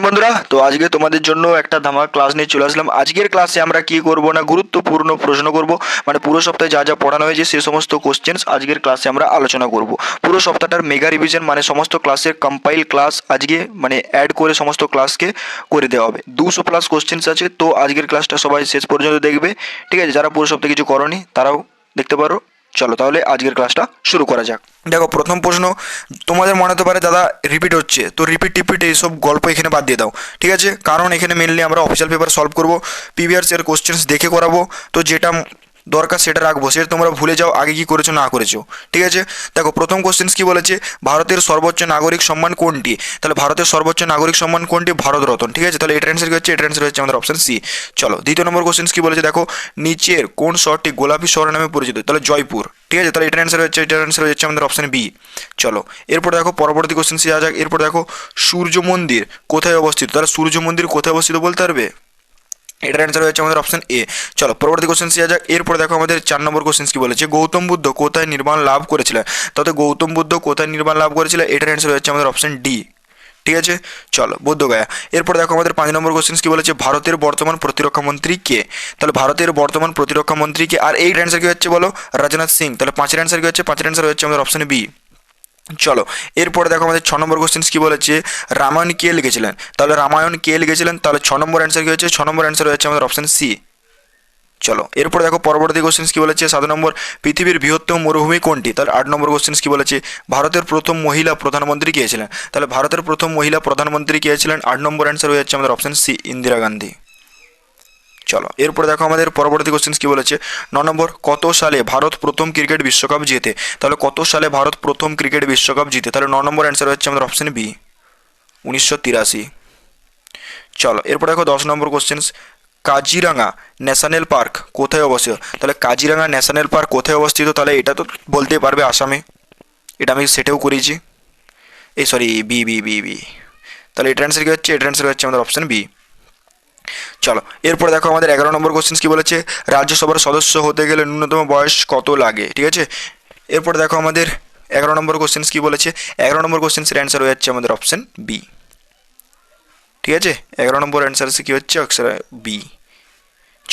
বন্ধুরা, তো আজকে তোমাদের জন্য একটা ধামাকা ক্লাস নিয়ে চলে আসলাম। আজকের ক্লাসে আমরা কি করব না, গুরুত্বপূর্ণ প্রশ্ন করব। মানে পুরো সপ্তাহে যা যা পড়ানো হয়েছে সে সমস্ত কোশ্চেন্স আজকের ক্লাসে আমরা আলোচনা করব। পুরো সপ্তাহটার মেগা রিভিশন, মানে সমস্ত ক্লাসের কম্পাইল ক্লাস আজকে মানে অ্যাড করে সমস্ত ক্লাসকে করে দেওয়া হবে। 200+ কোশ্চেন্স আছে, তো আজকের ক্লাসটা সবাই শেষ পর্যন্ত দেখবে, ঠিক আছে? যারা পুরো সপ্তাহে কিছু করনি তারাও দেখতে পারো। চলো তাহলে আজকের ক্লাসটা শুরু করা যাক। দেখো, প্রথম প্রশ্ন তোমাদের মনে হতে পারে দাদা রিপিট হচ্ছে, তো রিপিট টিপিট এইসব গল্প এখানে বাদ দিয়ে দাও, ঠিক আছে? কারণ এখানে মেনলি আমরা অফিসিয়াল পেপার সলভ করব, প্রিভিয়াস ইয়ার কোশ্চেন্স দেখে করাবো। তো যেটা দরকার সেটা রাখবো, সেটা তোমরা ভুলে যাও আগে কি করেছো না করেছো, ঠিক আছে? দেখো, প্রথম কোশ্চেন্স কি বলেছে, ভারতের সর্বোচ্চ নাগরিক সম্মান কোনটি? তাহলে ভারতের সর্বোচ্চ নাগরিক সম্মান কোনটি? ভারতরত্ন, ঠিক আছে? তাহলে এটার অ্যান্সার কি হচ্ছে? এটার অ্যান্সার হচ্ছে আমাদের অপশন সি। চলো, দ্বিতীয় নম্বর কোশ্চেন্স কি বলেছে, দেখো নিচের কোন শহরটি গোলাপি শহর নামে পরিচিত? তাহলে জয়পুর, ঠিক আছে? তাহলে এটার অ্যান্সার হচ্ছে, এটার অ্যান্সার হচ্ছে আমাদের অপশন বি। চলো, এরপর দেখো পরবর্তী কোশ্চেন্স যাওয়া যাক। এরপর দেখো সূর্য মন্দির কোথায় অবস্থিত? তাহলে সূর্য মন্দির কোথায় অবস্থিত বলতে পারবে? এটার অ্যান্সার হচ্ছে আমাদের অপশন এ। চলো পরবর্তী কোশ্চেন্স যাওয়া যাক। এরপর দেখো আমাদের 4 নম্বর কোশ্চেন্স কি বলেছে, গৌতম বুদ্ধ কোথায় নির্বাণ লাভ করেছিলেন? তাতে গৌতম বুদ্ধ কোথায় নির্বাণ লাভ করেছিলেন? এটার অ্যান্সার হচ্ছে আমাদের অপশন ডি, ঠিক আছে? চলো, বোধগয়া। এরপর দেখো আমাদের 5 নম্বর কোশ্চেন্স কি বলেছে, ভারতের বর্তমান প্রতিরক্ষা মন্ত্রী কে? তাহলে ভারতের বর্তমান প্রতিরক্ষা মন্ত্রী কে? আর এইটার অ্যান্সার কি হচ্ছে বলো? রাজনাথ সিং। তাহলে 5-এর অ্যান্সার কি হচ্ছে? 5-এর অ্যান্সার হচ্ছে আমাদের অপশন বি। চলো, এরপরে দেখো আমাদের 6 নম্বর কোশ্চেন্স কি বলেছে, রামায়ণ কে লিখেছিলেন? তাহলে রামায়ণ কে লিখেছিলেন? তাহলে 6 নম্বর অ্যান্সার কি হচ্ছে? 6 নম্বর অ্যান্সার হচ্ছে আমাদের অপশন সি। চলো, এরপর দেখো পরবর্তী কোশ্চেন্স কি বলেছে, 7 নম্বর, পৃথিবীর বৃহত্তম মরুভূমি কোনটি? তাহলে 8 নম্বর কোশ্চেন্স কি বলেছে, ভারতের প্রথম মহিলা প্রধানমন্ত্রী কে ছিলেন? তাহলে ভারতের প্রথম মহিলা প্রধানমন্ত্রী কে ছিলেন? 8 নম্বর অ্যান্সার হয়ে যাচ্ছে আমাদের অপশন সি, ইন্দিরা গান্ধী। চলো, এরপর দেখো আমাদের পরবর্তী কোশ্চেন্স কি বলেছে, 9 নম্বর, কত সালে ভারত প্রথম ক্রিকেট বিশ্বকাপ জেতে? তাহলে কত সালে ভারত প্রথম ক্রিকেট বিশ্বকাপ জিতে? তাহলে 9 নম্বর অ্যান্সার হচ্ছে আমাদের অপশন বি, 1983। চলো, এরপর দেখো 10 নম্বর কোশ্চেন্স, কাজিরাঙা ন্যাশনাল পার্ক কোথায় অবস্থিত? তাহলে কাজিরাঙা ন্যাশনাল পার্ক কোথায় অবস্থিত? তাহলে এটা তো বলতেই পারবে, আসামে। এটা আমি সেটাও করেছি। এই sorry, B B B B. তাহলে এটার অ্যান্সার কি হচ্ছে? এটার অ্যান্সার হচ্ছে আমাদের অপশন বি। চলো, এরপরে দেখো আমাদের 11 নম্বর কোশ্চেন্স কি বলেছে, রাজ্যসভার সদস্য হতে গেলে ন্যূনতম বয়স কত লাগে? ঠিক আছে, এরপর দেখো আমাদের 11 নম্বর কোশ্চেন্স কি বলেছে, 11 নম্বর কোশ্চেন্সের অ্যান্সার হয়ে যাচ্ছে আমাদের অপশন বি, ঠিক আছে? 11 নম্বর অ্যান্সার কি হচ্ছে? অক্ষর বি।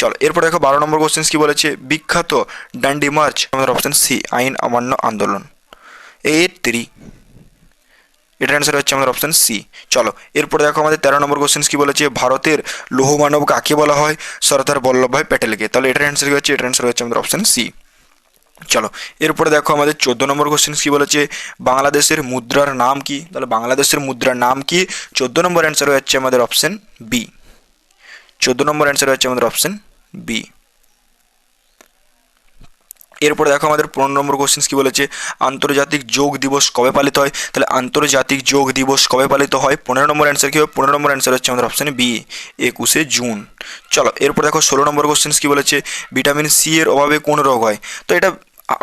চলো, এরপর দেখো 12 নম্বর কোশ্চেন্স কি বলেছে, বিখ্যাত ডান্ডি মার্চ, আমাদের অপশন সি, আইন অমান্য আন্দোলন, 8-3। এটার অ্যান্সার হচ্ছে আমাদের অপশন সি। চলো, এরপর দেখো আমাদের 13 নম্বর কোশ্চেন্স কি বলেছে, ভারতের লৌহ মানব কাকে বলা হয়? সর্দার বল্লভভাই প্যাটেলকে। তাহলে এটার অ্যান্সার কি হচ্ছে? এটার অ্যান্সার হচ্ছে আমাদের অপশন সি। চলো, এরপরে দেখো আমাদের 14 নম্বর কোশ্চেন্স কি বলেছে, বাংলাদেশের মুদ্রার নাম কি? তাহলে বাংলাদেশের মুদ্রার নাম কি? 14 নম্বর অ্যান্সার হচ্ছে আমাদের অপশন বি, 14 নম্বর অ্যান্সার হচ্ছে আমাদের অপশন বি। এরপরে দেখো আমাদের 15 নম্বর কোশ্চেন্স কি বলেছে, আন্তর্জাতিক যোগ দিবস কবে পালিত হয়? তাহলে আন্তর্জাতিক যোগ দিবস কবে পালিত হয়? 15 নম্বর অ্যান্সার কি হবে? 15 নম্বর অ্যান্সার হচ্ছে আমাদের অপশন বি, 21শে জুন। চলো, এরপর দেখো 16 নম্বর কোশ্চেন্স কি বলেছে, ভিটামিন সি এর অভাবে কোন রোগ হয়? তো এটা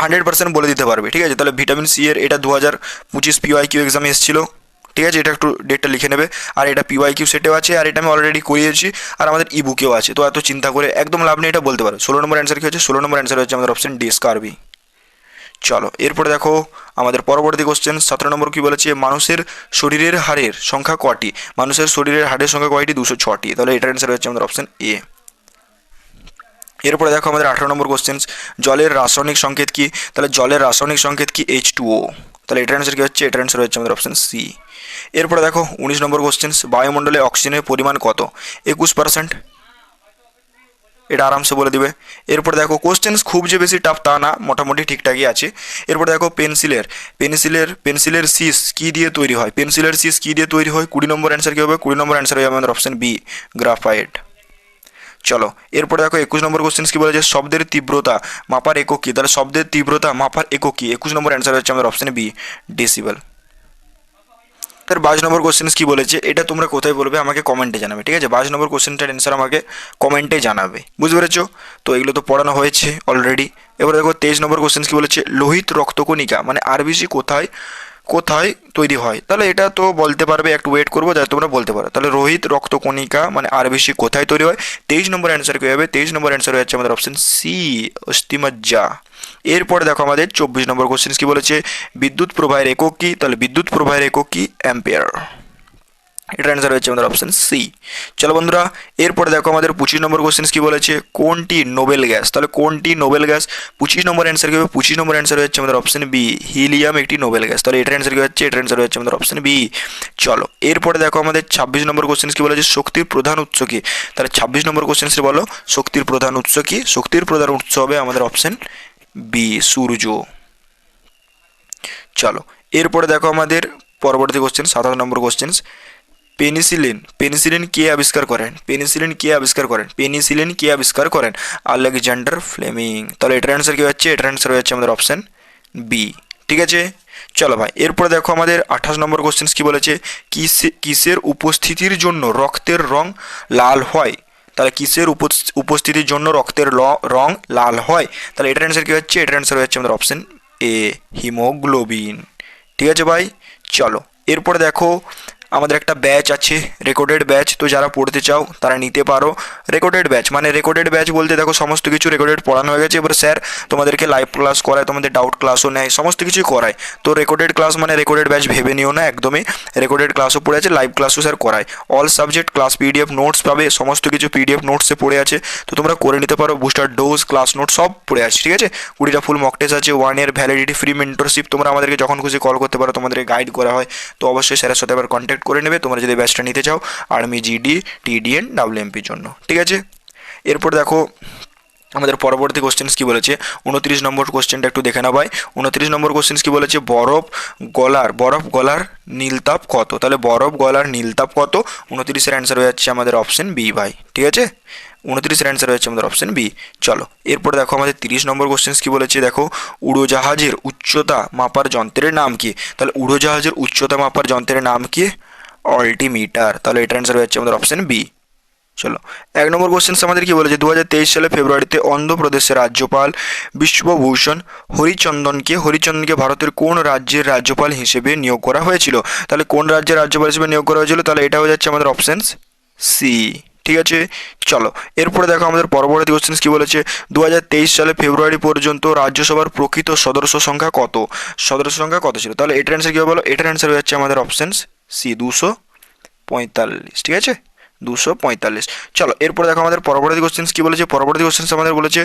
100% বলে দিতে পারবে, ঠিক আছে? তাহলে ভিটামিন সি এর, এটা 2025 PYQ এক্সামে এসেছিল, ঠিক আছে? এটা একটু ডেটটা লিখে নেবে। আর এটা PYQ সেটেও আছে, আর এটা আমি অলরেডি করিয়েছি, আর আমাদের ই বুকেও আছে। তো এত চিন্তা করে একদম লাভ নেই, এটা বলতে পারো। 16 নম্বর অ্যান্সার কি হচ্ছে? 16 নম্বর অ্যান্সার হচ্ছে আমাদের অপশন ডি, স্কারবি। চলো, এরপরে দেখো আমাদের পরবর্তী কোশ্চেন 17 নম্বর কি বলেছে, মানুষের শরীরের হাড়ের সংখ্যা কটি? মানুষের শরীরের হাড়ের সংখ্যা কয়টি? 206টি। তাহলে এটার অ্যান্সার হচ্ছে আমাদের অপশন এ। এরপরে দেখো আমাদের 18 নম্বর কোশ্চেন, জলের রাসায়নিক সংকেত কি? তাহলে জলের রাসায়নিক সংকেত কি? H2O। তাহলে এটার অ্যান্সার কি হচ্ছে? এটার অ্যান্সার হচ্ছে আমাদের অপশন সি। এরপরে দেখো 19 নম্বর কোশ্চেন, বায়ুমণ্ডলে অক্সিজেনের পরিমাণ কত? 21%। এটা আরামসে বলে দিবে। এরপর দেখো কোশ্চেন্স খুব যে বেশি টাফ তা না, মোটামুটি ঠিকঠাকই আছে। এরপর দেখো পেন্সিলের শীষ কী দিয়ে তৈরি হয়? পেন্সিলের শীষ কী দিয়ে তৈরি হয়? 20 নম্বর অ্যান্সার কী হবে? 20 নম্বর অ্যান্সার হবে আমাদের অপশন বি, গ্রাফাইট। চলো, এরপর দেখো 21 নম্বর কোশ্চেন্স কি বলেছে, শব্দের তীব্রতা মাপার একক কী? তাহলে শব্দের তীব্রতা মাপার একক কী? 21 নম্বর অ্যান্সার হচ্ছে আমাদের অপশন বি, ডেসিবেল। তার 22 নম্বর কোশ্চেন্স কি বলেছে, এটা তোমরা কোথায় বলবে আমাকে কমেন্টে জানাবে, ঠিক আছে? 22 নম্বর কোশ্চেনটার অ্যান্সার আমাকে কমেন্টে জানাবে, বুঝতে পেরেছো? তো এগুলো তো পড়ানো হয়েছে অলরেডি। এবার দেখো 23 নম্বর কোশ্চেন্স কি বলেছে, লোহিত রক্তকণিকা মানে আরবিসি কোথায় কোথায় তৈরি হয়? তাহলে এটা তো বলতে পারবে, একটু ওয়েট করবো যাতে তোমরা বলতে পারো। তাহলে রোহিত রক্তকণিকা মানে আরবিসি কোথায় তৈরি হয়? 23 নম্বর অ্যান্সার কি হবে? 23 নম্বর অ্যান্সার হচ্ছে আমাদের অপশন সি, অস্থিমজ্জা। এরপরে দেখো আমাদের 24 নম্বর কোশ্চেন কি বলেছে, বিদ্যুৎ প্রবাহের একক কি? তাহলে বিদ্যুৎ প্রবাহের একক কি? অ্যাম্পিয়ার। এটার অ্যান্সার হচ্ছে আমাদের অপশন সি। চলো বন্ধুরা, এরপরে দেখো আমাদের 25 নম্বর কোশ্চেন কি বলেছে, কোনটি নোবেল গ্যাস? তাহলে কোনটি নোবেল গ্যাস? 25 নম্বর অ্যান্সার কি হবে? 25 নম্বর অ্যান্সার হচ্ছে আমাদের অপশন বি, হিলিয়াম একটি নোবেল গ্যাস। তাহলে এটার অ্যান্সার কি হচ্ছে? এটার অ্যান্সার হচ্ছে আমাদের অপশন বি। চলো এরপরে দেখো আমাদের 26 নম্বর কোশ্চেন কি বলেছে, শক্তির প্রধান উৎস কি? তাহলে 26 নম্বর কোশ্চেন বলো, শক্তির প্রধান উৎস কি? শক্তির প্রধান উৎস হবে আমাদের অপশন বি, সূর্য। চলো এরপরে দেখো আমাদের পরবর্তী কোশ্চেন 27 নম্বর কোশ্চেন, পেনিসিলিন কে আবিষ্কার করেন? পেনিসিলিন কে আবিষ্কার করেন? Alexander Fleming. তাহলে এটার অ্যান্সার কি হচ্ছে? এটার অ্যান্সার হচ্ছে আমাদের অপশন বি। ঠিক আছে, চলো ভাই এরপরে দেখো আমাদের 28 নম্বর কোশ্চেন কি বলেছে, কিসের উপস্থিতির জন্য রক্তের রং লাল হয়? তাহলে কিসের উপস্থিতির জন্য রক্তের রং লাল হয়? তাহলে এটার অ্যান্সার কি হচ্ছে? এটার অ্যান্সার হচ্ছে আমাদের অপশন এ, হিমোগ্লোবিন। ঠিক আছে ভাই, চলো এরপরে দেখো আমাদের একটা ব্যাচ আছে, রেকর্ডেড ব্যাচ। তো যারা পড়তে চাও তারা নিতে পারো। রেকর্ডেড ব্যাচ মানে রেকর্ডেড ব্যাচ বলতে দেখো সমস্ত কিছু রেকর্ডেড পড়ানো হয়ে গেছে, এবার স্যার তোমাদেরকে লাইভ ক্লাস করায়, তোমাদের ডাউট ক্লাসও নেয়, সমস্ত কিছুই করায়। তো রেকর্ডেড ক্লাস মানে রেকর্ডেড ব্যাচ ভেবে নিও না একদমই, রেকর্ডেড ক্লাসও পড়ে আছে, লাইভ ক্লাসও স্যার করায়। All subject class PDF notes পাবে, সমস্ত কিছু পিডিএফ নোটসে পড়ে আছে, তো তোমরা করে নিতে পারো। বুস্টার ডোজ, ক্লাস নোট সব পড়ে আছে। ঠিক আছে, 20টা ফুল মক টেস্ট আছে, 1 ইয়ার ভ্যালিডিটি, ফ্রি মেন্টরশিপ। তোমরা আমাদেরকে যখন খুশি কল করতে পারো, তোমাদেরকে গাইড করা হয়। তো অবশ্যই স্যারের সাথে আবার কন্ট্যাক্ট করে নেবে তোমরা যদি ব্যাচটা নিতে চাও, আর্মি, জিডি, টিডিএন, ডাব্লিউএমপির জন্য। ঠিক আছে, এরপর দেখো আমাদের পরবর্তী কোশ্চেন কি বলেছে, 29 নম্বর কোশ্চেনটা একটু দেখে নাও ভাই। 29 নম্বর কোশ্চেন কি বলেছে, বরফ গলার নীলতাপ কত? তাহলে বরফ গলার নীলতাপ কত? 29-এর অ্যান্সার হয়ে যাচ্ছে আমাদের অপশন বি ভাই। ঠিক আছে, 29-এর অ্যান্সার হচ্ছে আমাদের অপশন বি। চলো এরপরে দেখো আমাদের 30 নম্বর কোশ্চেন কি বলেছে, দেখো উড়োজাহাজের উচ্চতা মাপার যন্ত্রের নাম কি? তাহলে উড়োজাহাজের উচ্চতা মাপার যন্ত্রের নাম কি? অল্টিমিটার। তাহলে এটার অ্যান্সার হচ্ছে আমাদের অপশন বি। চলো 1 নম্বর কোশ্চেন আমাদের কি বলেছে, 2023 সালে ফেব্রুয়ারিতে অন্ধ্রপ্রদেশের রাজ্যপাল বিশ্বভূষণ হরিচন্দনকে ভারতের কোন রাজ্যের রাজ্যপাল হিসেবে নিয়োগ করা হয়েছিল? তাহলে কোন রাজ্যের রাজ্যপাল হিসেবে নিয়োগ করা হয়েছিল? তাহলে এটা হয়ে যাচ্ছে আমাদের অপশন সি। ঠিক আছে, চলো এরপরে দেখো আমাদের পরবর্তী কোশ্চেন কি বলেছে, 2023 সালে ফেব্রুয়ারি পর্যন্ত রাজ্যসভার প্রকৃত সদস্য সংখ্যা কত ছিল? তাহলে এটার অ্যান্সার কি হবে বলো? এটার অ্যান্সার হয়ে যাচ্ছে আমাদের অপশন সি, 245। ঠিক আছে, 245। চলো এরপর দেখো আমাদের পরবর্তী কোশ্চেন কি বলেছে, পরবর্তী কোশ্চেন আমাদের বলেছে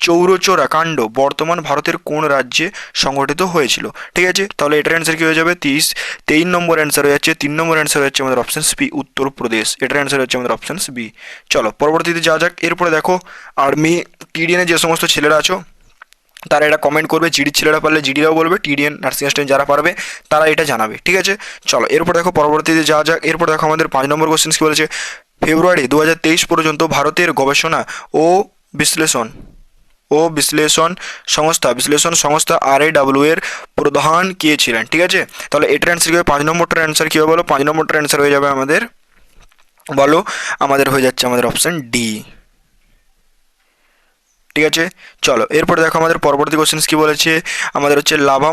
চৌরচোরা কাণ্ড বর্তমান ভারতের কোন রাজ্যে সংগঠিত হয়েছিল? ঠিক আছে, তাহলে এটার অ্যান্সার কি হয়ে যাবে? 23 নম্বর অ্যান্সার হয়ে যাচ্ছে, 3 নম্বর অ্যান্সার হচ্ছে আমাদের অপশন বি, উত্তরপ্রদেশ। এটার অ্যান্সার হচ্ছে আমাদের অপশন বি। চলো পরবর্তীতে যা যাক, এরপরে দেখো আর্মি, টিডিএনে যে সমস্ত ছেলেরা আছো তারা এটা কমেন্ট করবে, জিডির ছেলেরা পারলে জিডিরাও বলবে, টিডিএন নার্সিং স্টুডেন্ট যারা পারবে তারা এটা জানাবে। ঠিক আছে, চলো এরপর দেখো পরবর্তীতে যা যাক, এরপর দেখো আমাদের 5 নম্বর কোশ্চেন কি বলেছে, ফেব্রুয়ারি 2023 পর্যন্ত ভারতের গবেষণা ও বিশ্লেষণ সংস্থা RAW এর প্রধান কে ছিলেন? ঠিক আছে, তাহলে এটার অ্যান্সার কি হবে? 5 নম্বরটার অ্যান্সার কি হবে বলো? 5 নম্বরটার অ্যান্সার হয়ে যাবে আমাদের, বলো আমাদের হয়ে যাচ্ছে আমাদের অপশন ডি। ঠিক আছে, চলো এরপর দেখো আমাদের পরবর্তী কোশ্চেন কি বলেছে, আমাদের হচ্ছে লাভা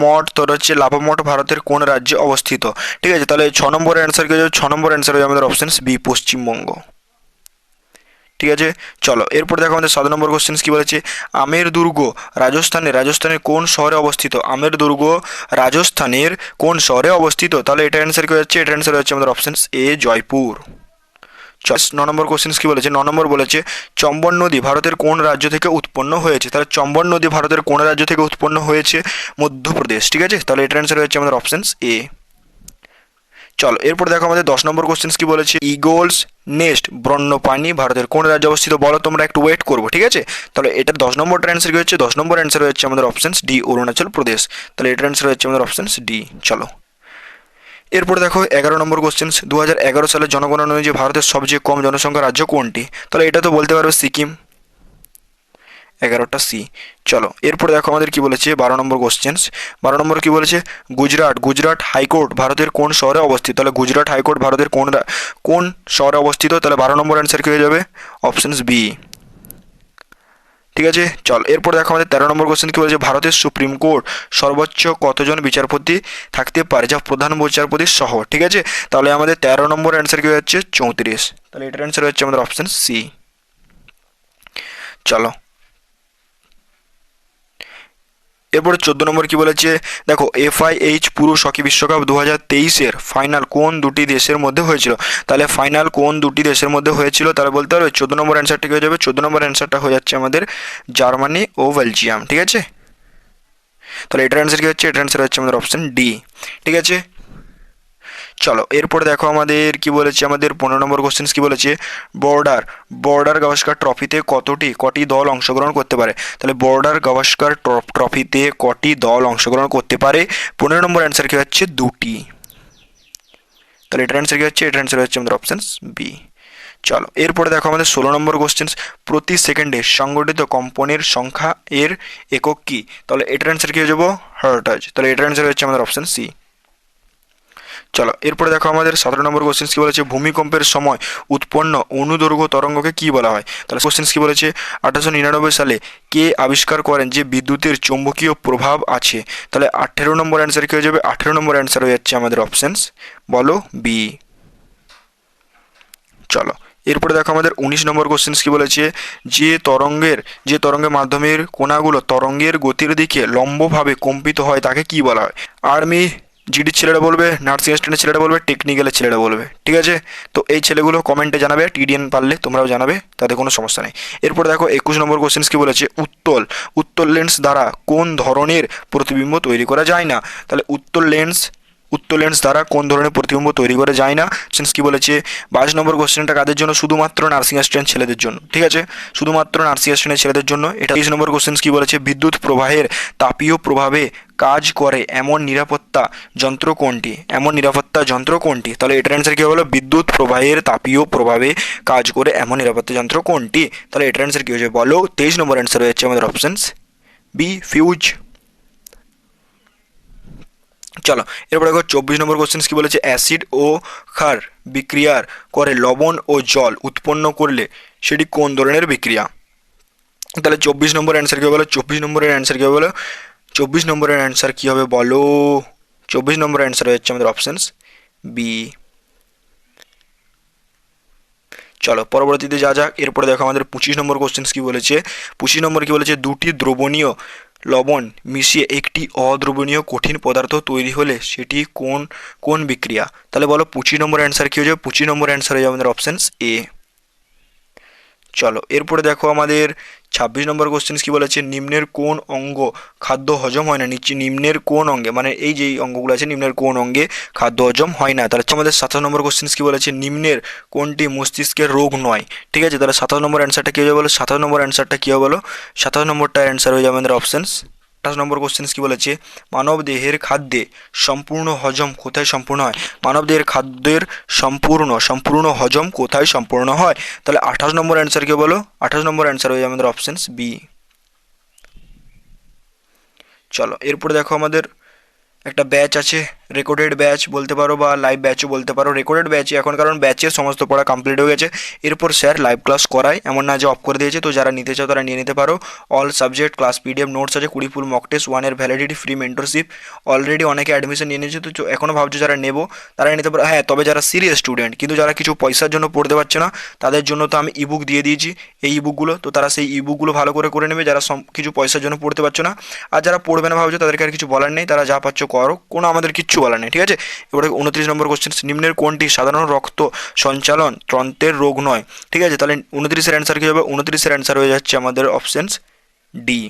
মঠ তোর হচ্ছে লাভা মঠ ভারতের কোন রাজ্যে অবস্থিত? ঠিক আছে, তাহলে 6 নম্বরের অ্যান্সার কি হয়ে যাবে? 6 নম্বর অ্যান্সার হয়ে আমাদের অপশন বি, পশ্চিমবঙ্গ। ঠিক আছে, চলো এরপর দেখো আমাদের 7 নম্বর কোশ্চেন কি বলেছে, আমের দুর্গ রাজস্থানের কোন শহরে অবস্থিত? আমের দুর্গ রাজস্থানের কোন শহরে অবস্থিত? তাহলে এটার অ্যান্সার কি হচ্ছে? এটার অ্যান্সার হচ্ছে আমাদের option A, Jaipur. 9 number question কি বলেছে, 9 নম্বর বলেছে চম্বল নদী ভারতের কোন রাজ্য থেকে উৎপন্ন হয়েছে? তাহলে চম্বল নদী ভারতের কোন রাজ্য থেকে উৎপন্ন হয়েছে? মধ্যপ্রদেশ। ঠিক আছে, তাহলে এটার অ্যান্সার হচ্ছে আমাদের অপশন এ। চলো এরপর দেখো আমাদের 10 নম্বর কোশ্চেন কি বলেছে, ইগলস নেস্ট বন্যপ্রাণী ভারতের কোন রাজ্যে অবস্থিত? বলো, তোমরা একটু ওয়েট করবো। ঠিক আছে, তাহলে এটার 10 নম্বরটার অ্যান্সার কি হচ্ছে? 10 নম্বর অ্যান্সার হচ্ছে আমাদের অপশন ডি, অরুণাচল প্রদেশ। তাহলে এটার অ্যান্সার হচ্ছে আমাদের অপশন ডি। চলো এরপর দেখো 11 নম্বর কোশ্চেন, 2011 সালের জনগণনা অনুযায়ী ভারতের সবচেয়ে কম জনসংখ্যা রাজ্য কোনটি? তাহলে এটা তো বলতে পারবে সিকিম, 11টা সি। চলো এরপর দেখো আমাদের কি বলেছে 12 নম্বর কোশ্চেন, 12 নম্বর কি বলেছে, গুজরাট হাইকোর্ট ভারতের কোন শহরে অবস্থিত? তাহলে গুজরাট হাইকোর্ট ভারতের কোন শহরে অবস্থিত? তাহলে 12 নম্বর অ্যান্সার কি হয়ে যাবে? Option B. ঠিক আছে, চল এরপর দেখো আমাদের 13 নম্বর কোশ্চেন কি বলেছে, ভারতের সুপ্রিম কোর্ট সর্বোচ্চ কতজন বিচারপতি থাকতে পারে, যা প্রধান বিচারপতি সহ? ঠিক আছে, তাহলে আমাদের 13 নম্বর অ্যান্সার কি হচ্ছে? 34। তাহলে এটার অ্যান্সার হচ্ছে আমাদের অপশন সি। চলো এরপরে 14 নম্বর কি বলেছে, দেখো FIH পুরুষ হকি বিশ্বকাপ 2023-এর ফাইনাল কোন দুটি দেশের মধ্যে হয়েছিল? তাহলে ফাইনাল কোন দুটি দেশের মধ্যে হয়েছিল তাহলে বলতে পারবে। 14 নম্বর অ্যান্সারটা কি হয়ে যাবে? 14 নম্বর অ্যান্সারটা হয়ে যাচ্ছে আমাদের জার্মানি ও বেলজিয়াম। ঠিক আছে, তাহলে এটার অ্যান্সার কি হচ্ছে? এটার অ্যান্সার হচ্ছে আমাদের অপশন ডি। ঠিক আছে, চলো এরপরে দেখো আমাদের কি বলেছে, আমাদের 15 নম্বর কোশ্চেন কি বলেছে, বর্ডার গাভাস্কার ট্রফিতে কটি দল অংশগ্রহণ করতে পারে? তাহলে বর্ডার গাভাস্কার ট্রফিতে কটি দল অংশগ্রহণ করতে পারে? 15 নম্বর অ্যান্সার কি হচ্ছে? দুটি। তাহলে এটার অ্যান্সার কি হচ্ছে? এটার অ্যান্সার হচ্ছে আমাদের অপশন বি। চলো এরপরে দেখো আমাদের 16 নম্বর কোশ্চেন, প্রতি সেকেন্ডে সংগঠিত কম্পনের সংখ্যা এর একক কি? তাহলে এটার অ্যান্সার কি হয়ে যাবো? হার্টাজ। তাহলে এটার অ্যান্সার হচ্ছে আমাদের অপশন সি। চলো এরপরে দেখো আমাদের 17 নম্বর কোশ্চেন কি বলেছে, ভূমিকম্পের সময় উৎপন্ন অনুদৈর্ঘ্য তরঙ্গকে কি বলা হয়? তাহলে কোশ্চেন কি বলেছে, 1899 সালে কে আবিষ্কার করেন যে বিদ্যুতের চৌম্বকীয় প্রভাব আছে? তাহলে 18 নম্বর অ্যান্সার কি হয়ে যাবে? 18 নম্বর অ্যান্সার হয়ে যাচ্ছে আমাদের অপশনস বলো বি। চলো এরপরে দেখো আমাদের 19 নম্বর কোশ্চেন কি বলেছে, যে তরঙ্গের মাধ্যমের কণাগুলো তরঙ্গের গতির দিকে লম্বভাবে কম্পিত হয় তাকে কি বলা হয়? আর্মি জিডির ছেলেরা বলবে, নার্সিং স্ট্যান্ডের ছেলেরা বলবে, টেকনিক্যালের ছেলেরা বলবে। ঠিক আছে, তো এই ছেলেগুলো কমেন্টে জানাবে, TDN পারলে তোমরাও জানাবে, তাতে কোনো সমস্যা নেই। এরপর দেখো 21 নম্বর কোশ্চেন কি বলেছে, উত্তল লেন্স দ্বারা কোন ধরনের প্রতিবিম্ব তৈরি করা যায় না? তাহলে উত্তল লেন্স দ্বারা কোন ধরনের প্রতিবিম্ব তৈরি করা যায় না? সেন্স কি বলেছে? 22 নম্বর কোশ্চেনটা কাদের জন্য? শুধুমাত্র নার্সিং অ্যাসিস্ট্যান্ট ছেলেদের জন্য। ঠিক আছে, শুধুমাত্র নার্সিং অ্যাসিস্ট্যান্টের ছেলেদের জন্য এটা। 23 নম্বর কোশ্চেন কি বলেছে, বিদ্যুৎ প্রবাহের তাপীয় প্রভাবে কাজ করে এমন নিরাপত্তা যন্ত্র কোনটি? তাহলে এটার অ্যান্সার কি হলো? বিদ্যুৎ প্রবাহের তাপীয় প্রভাবে কাজ করে এমন নিরাপত্তা যন্ত্র কোনটি? তাহলে এটার অ্যান্সার কি হয়েছে বলো? 23 নম্বর অ্যান্সার হচ্ছে আমাদের অপশনস বি, ফিউজ। চলো এরপর দেখো 24 নম্বর কোশ্চেন কি বলেছে, অ্যাসিড ও ক্ষার বিক্রিয়ার করে লবণ ও জল উৎপন্ন করলে সেটি কোন ধরনের বিক্রিয়া? তাহলে 24 নম্বর অ্যান্সার কি হবে বলো? 24 নম্বরের অ্যান্সার কি হবে বলো? 24 নম্বরের অ্যান্সার কি হবে বলো? 24 নম্বরের অ্যান্সার হচ্ছে আমাদের অপশনস বি। চলো পরবর্তীতে যা যাক। এরপরে দেখো আমাদের 25 নম্বর কোশ্চেন কি বলেছে, 25 নম্বর কি বলেছে, দুটি দ্রবণীয় লবণ মিশিয়ে একটি অদ্রবণীয় কঠিন পদার্থ তৈরি হলে সেটি কোন বিক্রিয়া? তাহলে বলো 25 নম্বর অ্যান্সার কি হয়ে যাবে? 25 নম্বর অ্যান্সার হয়ে যাবে আমাদের অপশনস এ। চলো এরপরে দেখো আমাদের 26 নম্বর কোশ্চেন কি বলেছে, নিম্নের কোন অঙ্গ খাদ্য হজম হয় না? নিম্নের কোন অঙ্গে, মানে এই যে অঙ্গগুলো আছে, নিম্নের কোন অঙ্গে খাদ্য হজম হয় না? তাহলে আমাদের 27 নম্বর কোশ্চেন কি বলেছে, নিম্নের কোনটি মস্তিষ্কের রোগ নয়? ঠিক আছে, তাহলে 27 নম্বর অ্যান্সারটা কী হবে বলো? 27 নম্বর অ্যান্সারটা কী হবে বলো? 27 নম্বরটার অ্যান্সার হয়ে যাবে আমাদের অপশনস। 28 নম্বর কোশ্চেন কি বলেছে, মানব দেহের খাদ্যে সম্পূর্ণ হজম কোথায় সম্পূর্ণ হয়? মানব দেহের খাদ্যের সম্পূর্ণ হজম কোথায় সম্পূর্ণ হয়? তাহলে 28 নম্বর অ্যান্সার কি বলো? 28 নম্বর অ্যান্সার হয়ে যাবে আমাদের অপশনস বি। চলো এরপরে দেখো আমাদের একটা ব্যাচ আছে, রেকর্ডেড ব্যাচ বলতে পারো বা লাইভ ব্যাচও বলতে পারো। রেকর্ডেড ব্যাচই এখন, কারণ ব্যাচের সমস্ত পড়া কমপ্লিট হয়ে গেছে। এরপর স্যার লাইভ ক্লাস করায়, এমন না যে অফ করে দিয়েছে। তো যারা নিতে চাও তারা নিয়ে নিতে পারো। All subject class PDF notes আছে, 20 ফুল মক টেস্ট, 1 এর ভ্যালিডিটি, ফ্রি মেন্টরশিপ। অলরেডি অনেকে অ্যাডমিশন নিয়ে নিয়েছে, তো এখনও ভাবছো যারা নেবো তারা নিতে পারো। হ্যাঁ, তবে যারা সিরিয়াস স্টুডেন্ট কিন্তু যারা কিছু পয়সার জন্য পড়তে পারছে না, তাদের জন্য তো আমি ইবুক দিয়ে দিয়েছি, এই ইবুকগুলো। তো তারা সেই ইবুকগুলো ভালো করে নেবে, যারা কিছু পয়সার জন্য পড়তে পারছো না। আর যারা পড়বে না ভাবছো তাদেরকে আর কিছু বলার নেই, তারা যা পাচ্ছ করো, কোনো আমাদের কিচ্ছু বলার নেই। ঠিক আছে, এবারে 29 নম্বর কোশ্চেন, নিম্নের কোনটি সাধারণ রক্ত সঞ্চালন তন্ত্রের রোগ নয়? ঠিক আছে, তাহলে 29-এর অ্যান্সার কী হবে? 29-এর অ্যান্সার হয়ে যাচ্ছে আমাদের অপশনস ডি।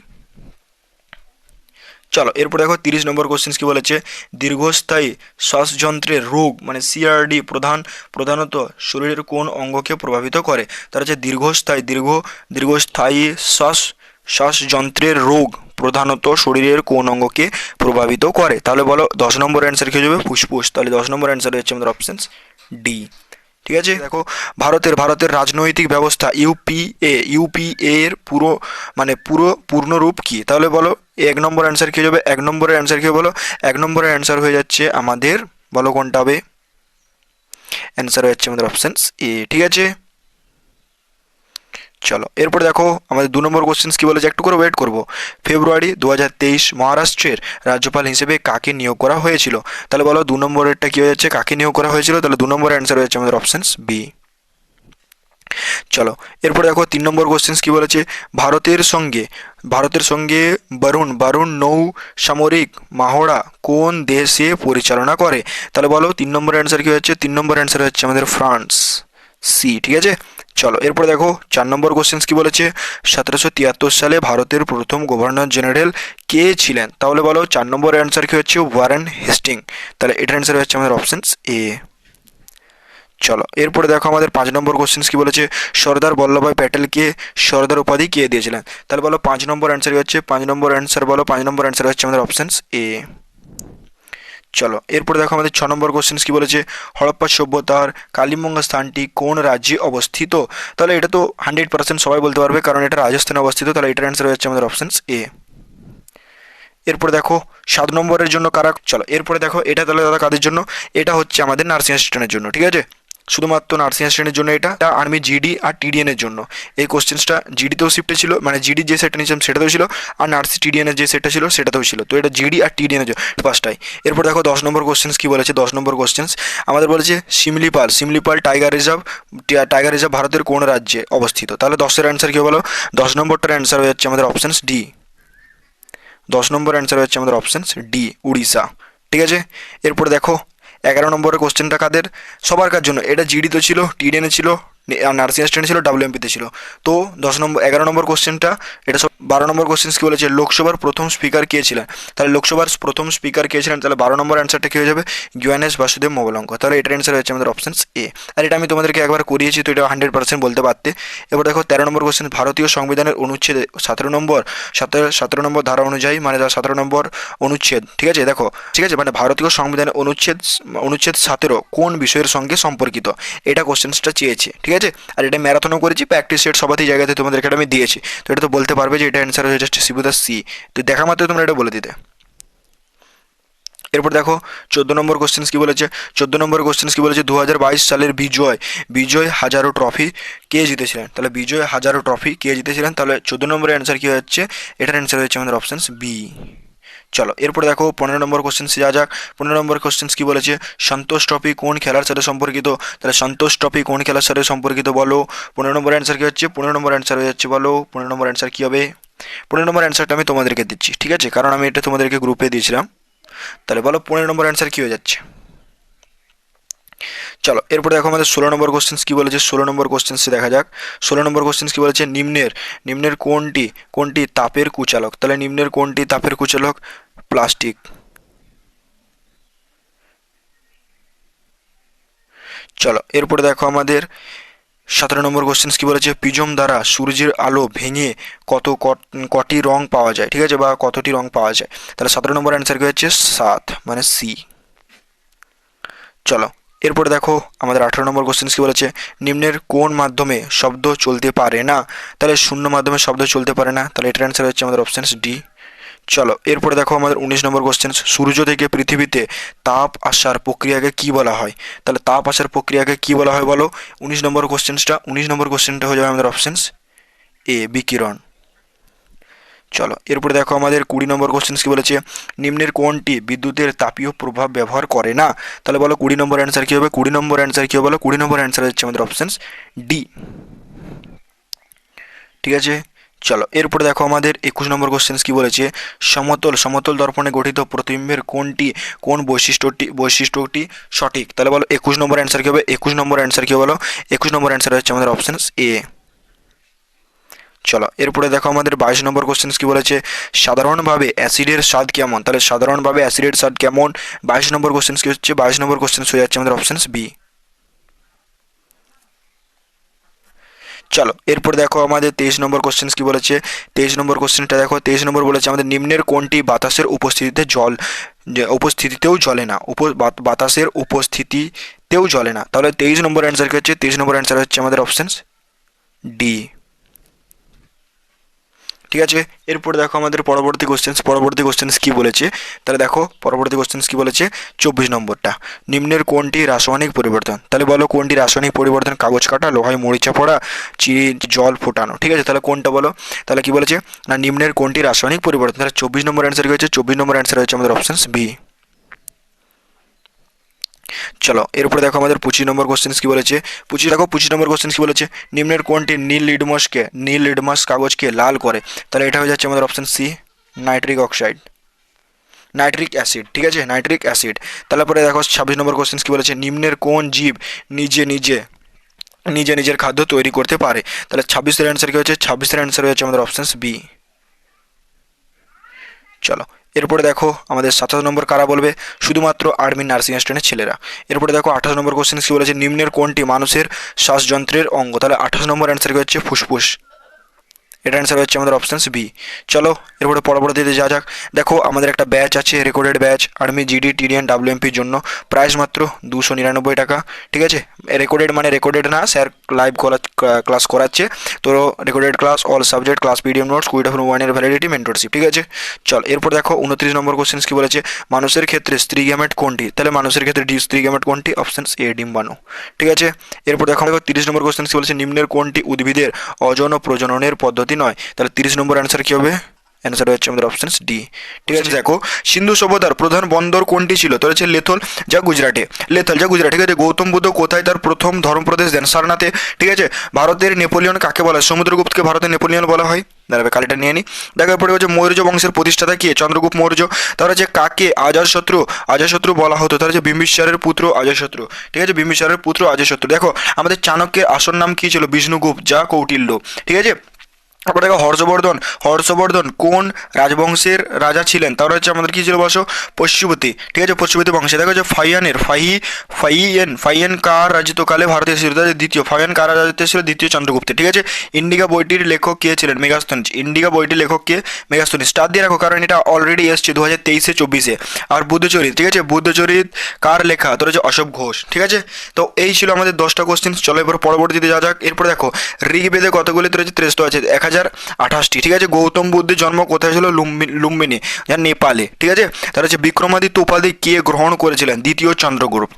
চলো এরপর দেখো 30 নম্বর কোশ্চেন কি বলেছে, দীর্ঘস্থায়ী শ্বাসযন্ত্রের রোগ মানে CRD প্রধানত শরীরের কোন অঙ্গকে প্রভাবিত করে? তার হচ্ছে দীর্ঘস্থায়ী শ্বাসযন্ত্রের রোগ প্রধানত শরীরের কোন অঙ্গকে প্রভাবিত করে? তাহলে বলো 10 নম্বর অ্যান্সার কি হয়ে যাবে? ফুসফুস। তাহলে 10 নম্বর অ্যান্সার হচ্ছে আমাদের অপশনস ডি। ঠিক আছে, দেখো ভারতের রাজনৈতিক ব্যবস্থা ইউপিএ এর পূর্ণরূপ কি? তাহলে বলো 1 নম্বর অ্যান্সার কি হয়ে যাবে? 1 নম্বরের অ্যান্সার কি বলো? 1 নম্বরের অ্যান্সার হয়ে যাচ্ছে আমাদের, বলো কোনটা হবে? অ্যান্সার হয়ে যাচ্ছে আমাদের অপশনস এ। ঠিক আছে, চলো এরপরে দেখো আমাদের 2 নম্বর কোশ্চেন কি বলেছে, একটু করে ওয়েট করবো। ফেব্রুয়ারি 2023 মহারাষ্ট্রের রাজ্যপাল হিসেবে কাকে নিয়োগ করা হয়েছিল? তাহলে বলো 2 নম্বরেরটা কি হয়ে যাচ্ছে? কাকে নিয়োগ করা হয়েছিল? তাহলে 2 নম্বরের অ্যান্সার হয়ে যাচ্ছে আমাদের অপশনস বি। চলো এরপরে দেখো 3 নম্বর কোশ্চেন কি বলেছে, ভারতের সঙ্গে ভারতের সঙ্গে বরুণ বরুণ নৌ সামরিক মহড়া কোন দেশে পরিচালনা করে? তাহলে বলো 3 নম্বর অ্যান্সার কি হচ্ছে? 3 নম্বর অ্যান্সার হচ্ছে আমাদের ফ্রান্স, সি। ঠিক আছে, চলো এরপরে দেখো 4 নম্বর কোশ্চেন্স কি বলেছে? 1773 সালে ভারতের প্রথম গভর্নর জেনারেল কে ছিলেন? তাহলে বলো 4 নম্বর অ্যান্সার কি হচ্ছে? Warren Hasting. তাহলে এটার অ্যান্সার হচ্ছে আমাদের অপশন এ। চলো এরপরে দেখো আমাদের 5 নম্বর কোশ্চেন্স কি বলেছে? সর্দার বল্লভভাই প্যাটেলকে সর্দার উপাধি কে দিয়েছিলেন? তাহলে বলো 5 নম্বর অ্যান্সার হচ্ছে? 5 নম্বর অ্যান্সার বলো। 5 নম্বর অ্যান্সার হচ্ছে আমাদের অপশন এ। চলো এরপরে দেখো আমাদের 6 নম্বর কোশ্চেন্স কি বলেছে? হরপ্পা সভ্যতার কালিম্পং স্থানটি কোন রাজ্যে অবস্থিত? তাহলে এটা তো 100% সবাই বলতে পারবে, কারণ এটা রাজস্থানে অবস্থিত। তাহলে এটার অ্যান্সার হচ্ছে আমাদের অপশন এ। এরপরে দেখো 7 নম্বরের জন্য কারা? চলো এরপরে দেখো এটা তাহলে দাদা কাদের জন্য? এটা হচ্ছে আমাদের নার্সিং অ্যাসিস্ট্যান্টের জন্য। ঠিক আছে, শুধুমাত্র নার্সিং অ্যাসিস্ট্যান্টের জন্য এটা আর্মি জিডি আর টিডিএন এর জন্য। এই কোশ্চেন্সটা জিডিতেও শিফটে ছিল, মানে জিডির যে সেটটা নিয়েছিলাম সেটাতেও ছিল, আর নার্সি টিডিএন এর যে সেটটা ছিল সেটাতেও ছিল। তো এটা জিডি আর টিডিএন এর জন্য পাঁচটাই। এরপর দেখো 10 নম্বর কোশ্চেন্স কি বলেছে? 10 নম্বর কোশ্চেন্স আমাদের বলেছে শিমলিপাল শিমলিপাল টাইগার রিজার্ভ ভারতের কোন রাজ্যে অবস্থিত? তাহলে 10-এর অ্যান্সার কি বলো? 10 নম্বরটার অ্যান্সার হয়ে যাচ্ছে আমাদের অপশানস ডি। 10 নম্বর অ্যান্সার হচ্ছে আমাদের অপশান ডি, উড়িষ্যা। ঠিক আছে, এরপরে দেখো 11 নম্বরের কোশ্চেনটা কাদের? সবার কার জন্য। এটা জিডিতে ছিল, টিডিএনে ছিল, আর নার্সিং অ্যাসিস্ট্যান্ট ছিল, ডাব্লিউএমপিতে ছিল। তো 11 নম্বর কোশ্চেনটা এটা সব। 12 নম্বর কোশ্চেন কি বলেছে? লোকসভার প্রথম স্পিকার কে ছিলেন? তাহলে লোকসভার প্রথম স্পিকার কে ছিলেন? তাহলে 12 নম্বর অ্যান্সারটা কি হয়ে যাবে? জ্ঞানেশ বাসুদেব মোবলঙ্ক। তাহলে এটার অ্যান্সার হচ্ছে আমাদের অপশান এ। আর এটা আমি তোমাদেরকে একবার করিয়েছি, তো এটা 100% বলতে পারতে। এবার দেখো 13 নম্বর কোশ্চেন, ভারতীয় সংবিধানের অনুচ্ছেদ 17 নম্বর ধারা অনুযায়ী, মানে 17 নম্বর অনুচ্ছেদ। ঠিক আছে দেখো, ঠিক আছে, মানে ভারতীয় সংবিধানের অনুচ্ছেদ 17 কোন বিষয়ের সঙ্গে সম্পর্কিত? এটা কোশ্চেন্সটা চেয়েছে। ঠিক আছে, আর এটা ম্যারাথনও করেছি, প্র্যাকটিস সেট সবাই জায়গাতে তোমাদেরকে আমি দিয়েছি। তো এটা তো বলতে পারবে যে এটা অ্যান্সার হয়ে যাচ্ছে শিবুদা সি। তো দেখা মাত্র তোমরা এটা বলে দিতে। এরপর দেখো 14 নম্বর কোশ্চেন্স কি বলেছে? 14 নম্বর কোশ্চেন্স কি বলেছে? 2022 সালের বিজয় হাজারো ট্রফি কে জিতেছিলেন? তাহলে বিজয় হাজারো ট্রফি কে জিতেছিলেন? তাহলে 14 নম্বরের অ্যান্সার কি হচ্ছে? এটার অ্যান্সার হচ্ছে আমাদের অপশান বি। চলো এরপরে দেখো 15 নম্বর কোশ্চেন্স যা যাক। 15 নম্বর কোশ্চেন্স কি বলেছে? সন্তোষ ট্রফি কোন খেলার সাথে সম্পর্কিত? তাহলে সন্তোষ ট্রফি কোন খেলার সাথে সম্পর্কিত বলো? 15 নম্বর অ্যান্সার কি হচ্ছে? 15 নম্বর অ্যান্সার হয়ে যাচ্ছে বলো। 15 নম্বর অ্যান্সার কি হবে? 15 নম্বর অ্যান্সারটা আমি তোমাদেরকে দিচ্ছি, ঠিক আছে, কারণ আমি এটা তোমাদেরকে গ্রুপে দিয়েছিলাম। তাহলে বলো 15 নম্বর অ্যান্সার কি হয়ে যাচ্ছে? চলো এরপরে দেখো আমাদের 16 নম্বর কোশ্চেন্স কি বলেছে? 16 নম্বর কোশ্চেন্স দেখা যাক। 16 নম্বর কোশ্চেন্স কি বলেছে? নিম্নের কোনটি তাপের কুচালক? তাহলে নিম্নের কোনটি তাপের কুচালক? প্লাস্টিক। চলো এরপরে দেখো আমাদের 17 নম্বর কোশ্চেন্স কি বলেছে? প্রিজম দ্বারা সূর্যের আলো ভেঙে কটি রং পাওয়া যায়? ঠিক আছে, বা কতটি রং পাওয়া যায়? তাহলে 17 নম্বর অ্যান্সার কি হচ্ছে? 7, মানে সি। চলো এরপরে দেখো আমাদের 18 নম্বর কোশ্চেন্স কি বলেছে? নিম্নের কোন মাধ্যমে শব্দ চলতে পারে না? তাহলে শূন্য মাধ্যমে শব্দ চলতে পারে না। তাহলে এটার অ্যান্সার হচ্ছে আমাদের অপশান ডি। চলো এরপরে দেখো আমাদের 19 নম্বর কোশ্চেন, সূর্য থেকে পৃথিবীতে তাপ আসার প্রক্রিয়াকে কি বলা হয়? তাহলে তাপ আসার প্রক্রিয়াকে কি বলা হয় বলো? 19 নম্বর কোশ্চেনটা হয়ে যাবে আমাদের অপশানস এ, বিকিরণ। চলো এরপরে দেখো আমাদের 20 নম্বর কোশ্চেন কি বলেছে? নিম্নের কোনটি বিদ্যুতের তাপীয় প্রভাব ব্যবহার করে না? তাহলে বলো 20 নম্বর অ্যান্সার কি হবে? 20 নম্বর অ্যান্সার কি হবে বলো? 20 নম্বর অ্যান্সার হচ্ছে আমাদের অপশানস ডি। ঠিক আছে, চলো এরপরে দেখো আমাদের 21 নম্বর কোশ্চেন কি বলেছে? সমতল দর্পণে গঠিত প্রতিবিম্বের কোন বৈশিষ্ট্যটি সঠিক? তাহলে বলো 21 নম্বর অ্যান্সার কি হবে? 21 নম্বর অ্যান্সার কি বলো? 21 নম্বর অ্যান্সার হচ্ছে আমাদের অপশন এ। চলো এরপরে দেখো আমাদের 22 নম্বর কোশ্চেন কি বলেছে? সাধারণভাবে অ্যাসিডের স্বাদ কেমন? তাহলে সাধারণভাবে অ্যাসিডের স্বাদ কেমন? 22 নম্বর কোশ্চেন কি হচ্ছে? 22 নম্বর কোশ্চেন হয়ে যাচ্ছে আমাদের অপশন বি। চলো এরপর দেখো আমাদের 23 নম্বর কোশ্চেন কি বলেছে? 23 নম্বর কোশ্চেনটা দেখো। 23 নম্বর বলেছে আমাদের নিম্নের কোনটি বাতাসের উপস্থিতিতেও জ্বলে না? বাতাসের উপস্থিতিতেও জ্বলে না। তাহলে 23 নম্বর অ্যান্সার কি হচ্ছে? 23 নম্বর অ্যান্সার হচ্ছে আমাদের অপশন ডি। ঠিক আছে, এরপর দেখো আমাদের পরবর্তী কোশ্চেন্স কি বলেছে? তাহলে দেখো পরবর্তী কোশ্চেন্স কি বলেছে? 24 নম্বরটা, নিম্নের কোনটি রাসায়নিক পরিবর্তন? তাহলে বলো কোনটি রাসায়নিক পরিবর্তন? কাগজ কাটা, লোহায় মরিচা পড়া, চিনি জল ফোটানো। ঠিক আছে, তাহলে কোনটা বলো? তাহলে কি বলেছে না নিম্নের কোনটি রাসায়নিক পরিবর্তন? তাহলে 24 নম্বর অ্যান্সার কি হচ্ছে? 24 নম্বর অ্যান্সার হচ্ছে আমাদের অপশন বি। চলো এরপরে দেখো আমাদের 25 নম্বর কোশ্চেন কি বলেছে। 25 নম্বর কোশ্চেন কি বলেছে, নিম্নের কোনটি নীল লিডমাস কাগজকে লাল করে? তাহলে এটা হয়ে যাচ্ছে আমাদের অপশন সি, নাইট্রিক অ্যাসিড। ঠিক আছে, নাইট্রিক অ্যাসিড। তারপরে দেখো 26 নম্বর কোশ্চেন কি বলেছে, নিম্নের কোন জীব নিজের খাদ্য তৈরি করতে পারে? তাহলে 26-এর অ্যান্সার কি হচ্ছে, 26-এর অ্যান্সার হচ্ছে আমাদের অপশন বি। চলো এরপরে দেখো আমাদের 27 নম্বর কারা বলবে, শুধুমাত্র আর্মি নার্সিং স্ট্যান্ডের ছেলেরা। এরপরে দেখো 28 নম্বর কোশ্চেন কি বলেছে, নিম্নের কোনটি মানুষের শ্বাসযন্ত্রের অঙ্গ? তাহলে 28 নম্বর অ্যান্সার কি হচ্ছে ফুসফুস। এটা অ্যান্সার হচ্ছে আমাদের অপশান বি। চলো এরপরে পরবর্তীতে যা যাক। দেখো আমাদের একটা ব্যাচ আছে, recorded batch, army GD TDN ডাব্লিউএমপির জন্য, প্রাইস মাত্র 299 টাকা। ঠিক আছে, রেকর্ডেড মানে রেকর্ডেড না, স্যার লাইভ ক্লাস করাচ্ছে। তো recorded class, all subject class, PDM notes, কুইড-1 ভ্যালিডিটি, মেন্টরশিপ। ঠিক আছে, চল এরপর দেখো 29 নম্বর কোশ্চেন কি বলেছে, মানুষের ক্ষেত্রে স্ত্রী গ্যামেট কোনটি? তাহলে মানুষের ক্ষেত্রে স্ত্রী গ্যামেট কোনটি? অপশন এ, ডিম্বাণু। ঠিক আছে, এরপর দেখো 30 নম্বর কোশ্চেন কি বলেছে, নিম্নের কোনটি উদ্ভিদের অযৌন প্রজননের পদ্ধতি নয়? তাহলে 30 নম্বর অ্যান্সার কি হবে? অ্যান্সার হচ্ছে আমাদের অপশন ডি। ঠিক আছে, দেখো সিন্ধু সভ্যতার প্রধান বন্দর কোনটি ছিল? তো হচ্ছে লেথল, যা গুজরাটে। ঠিক আছে, গৌতম বুদ্ধ কোথায় তার প্রথম ধর্মপ্রদেশ দেন? সারনাথে। ঠিক আছে, ভারতের নেপোলিয়ন কাকে বলা হয়? সমুদ্রগুপ্তকে ভারতের নেপোলিয়ন বলা হয়। দাঁড়াবে, কালিটা নিয়ে নিই। দেখো এরপরে হচ্ছে মৌর্য বংশের প্রতিষ্ঠাতা কে? চন্দ্রগুপ্ত মৌর্য। তাহলে হচ্ছে কাকে আজাশত্রু বলা হতো? তাহলে হচ্ছে বিম্বিসারের পুত্র অজাতশত্রু। ঠিক আছে, বিম্বিসারের পুত্র অজাতশত্রু। দেখো আমাদের চাণক্যের আসল নাম কি ছিল? বিষ্ণুগুপ্ত, যা কৌটিল্য। ঠিক আছে, তারপর দেখো হর্ষবর্ধন কোন রাজবংশের রাজা ছিলেন? তাহলে হচ্ছে আমাদের কি ছিল বসো? পশুপতি। ঠিক আছে, পশুপতি বংশে। দেখো হচ্ছে ফাইয়ান কার রাজত্বকালে ভারতে এসেছিল? ফাইয়ান কার রাজত্বে ছিল? দ্বিতীয় চন্দ্রগুপ্তের। ঠিক আছে, ইন্ডিকা বইটির লেখক কে ছিলেন? মেগাস্থনিস। ইন্ডিকা বইটির লেখক কে? মেগাস্থনিস। স্টার দিয়ে রাখো, কারণ এটা অলরেডি এসছে 2023-24-এ। আর বুদ্ধচরিত, ঠিক আছে, বুদ্ধচরিত কার লেখা? তোর হচ্ছে অশোক ঘোষ। ঠিক আছে, তো এই ছিল আমাদের 10টা কোশ্চেন। চলো এবার পরবর্তীতে যা যাক। এরপর দেখো ঋগ্বেদে কতগুলি তোর হচ্ছে ত্রেষ্ট আছে? 1028টি। ঠিক আছে, গৌতম বুদ্ধের জন্ম কোথায় ছিল? লুম্বিনী, যা নেপালে। ঠিক আছে, তার হচ্ছে বিক্রমাদিত্য উপাধি কে গ্রহণ করেছিলেন? দ্বিতীয় চন্দ্রগুপ্ত।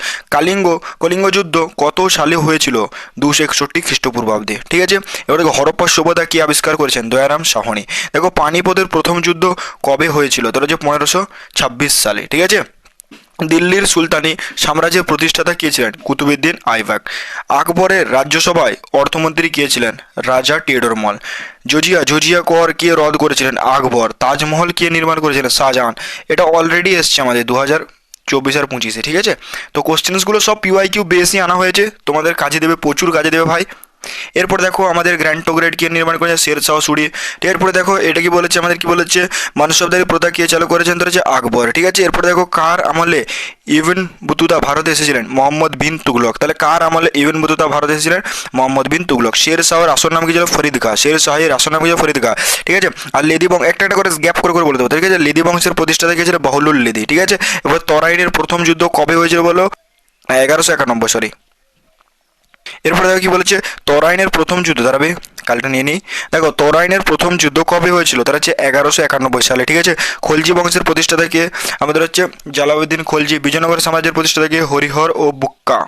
কলিঙ্গ যুদ্ধ কত সালে হয়েছিল? 261 খ্রিস্টপূর্বাব্দে। ঠিক আছে, এবার দেখো হরপ্পা সভ্যতা কে আবিষ্কার করেছেন? দয়ারাম সাহনি। দেখো পানিপথের প্রথম যুদ্ধ কবে হয়েছিল? তার হচ্ছে 1526 সালে। ঠিক আছে, দিল্লির সুলতানি সাম্রাজ্যের প্রতিষ্ঠাতা কে ছিলেন? কুতুবউদ্দিন আইবক। আকবরের রাজ্যসভায় অর্থমন্ত্রী কে ছিলেন? রাজা টেডরমল। জজিয়া কর কে রদ করেছিলেন? আকবর। তাজমহল কে নির্মাণ করেছিলেন? শাহজাহান। এটা অলরেডি এসছে আমাদের 2024 আর 25-এ। ঠিক আছে, তো কোশ্চেন্সগুলো সব পিওয়াইকিউ বেশি আনা হয়েছে, তোমাদের কাজে দেবে, প্রচুর কাজে দেবে ভাই। এরপর দেখো আমাদের গ্র্যান্ড টোগ্রেড কে নির্মাণ করেছে? শেরশাহ সুরি। এরপরে দেখো এটা কি বলেছে আমাদের, কি বলেছে, মানুষ সর্দারি প্রথা কে চালু করেছেন? তো হচ্ছে আকবর। ঠিক আছে, এরপর দেখো কার আমলে ইবন বতুতা ভারতে এসেছিলেন? মোহাম্মদ বিন তুগলক। তাহলে কার আমলে ইবন বতুতা ভারতে এসেছিলেন? মোহাম্মদ বিন তুগলক। শেরশাহের আসল নাম কি ছিল? ফরিদ খাঁ। ঠিক আছে, আর লেদি বংশ, একটা করে গ্যাপ করে বলে দেবো। ঠিক আছে, লেদি বংশের প্রতিষ্ঠাতা কে ছিল? বাহুলুল লেদি। ঠিক আছে, এবার তরাইনের প্রথম যুদ্ধ কবে হয়েছিল বলো? 1191, সরি। এরপরে দেখো কি বলেছে, তরাইনের প্রথম যুদ্ধ, দাঁড়াবে কালটা নিয়ে নিই। দেখো তরাইনের প্রথম যুদ্ধ কবে হয়েছিল? তার হচ্ছে 1191 সালে। ঠিক আছে, খলজি বংশের প্রতিষ্ঠাতা কে? আমাদের হচ্ছে জালাউদ্দিন খলজি। বিজয়নগর সাম্রাজ্যের প্রতিষ্ঠাতা কে? হরিহর ও বুক্কা।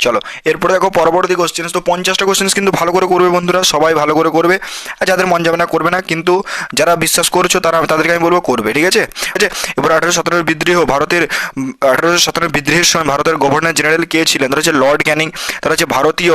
চলো এরপরে দেখো পরবর্তী কোশ্চেন। তো 50টা কোশ্চেন কিন্তু ভালো করে করবে বন্ধুরা, সবাই ভালো করে করবে। আর যাদের মন যাবে না করবে না, কিন্তু যারা বিশ্বাস করছো তাদেরকে আমি বলবো করবে। ঠিক আছে, এবার 1817 বিদ্রোহ, ভারতের 1817 বিদ্রোহের সময় ভারতের গভর্নর জেনারেল কে ছিলেন? তারা হচ্ছে লর্ড ক্যানিং। তারা হচ্ছে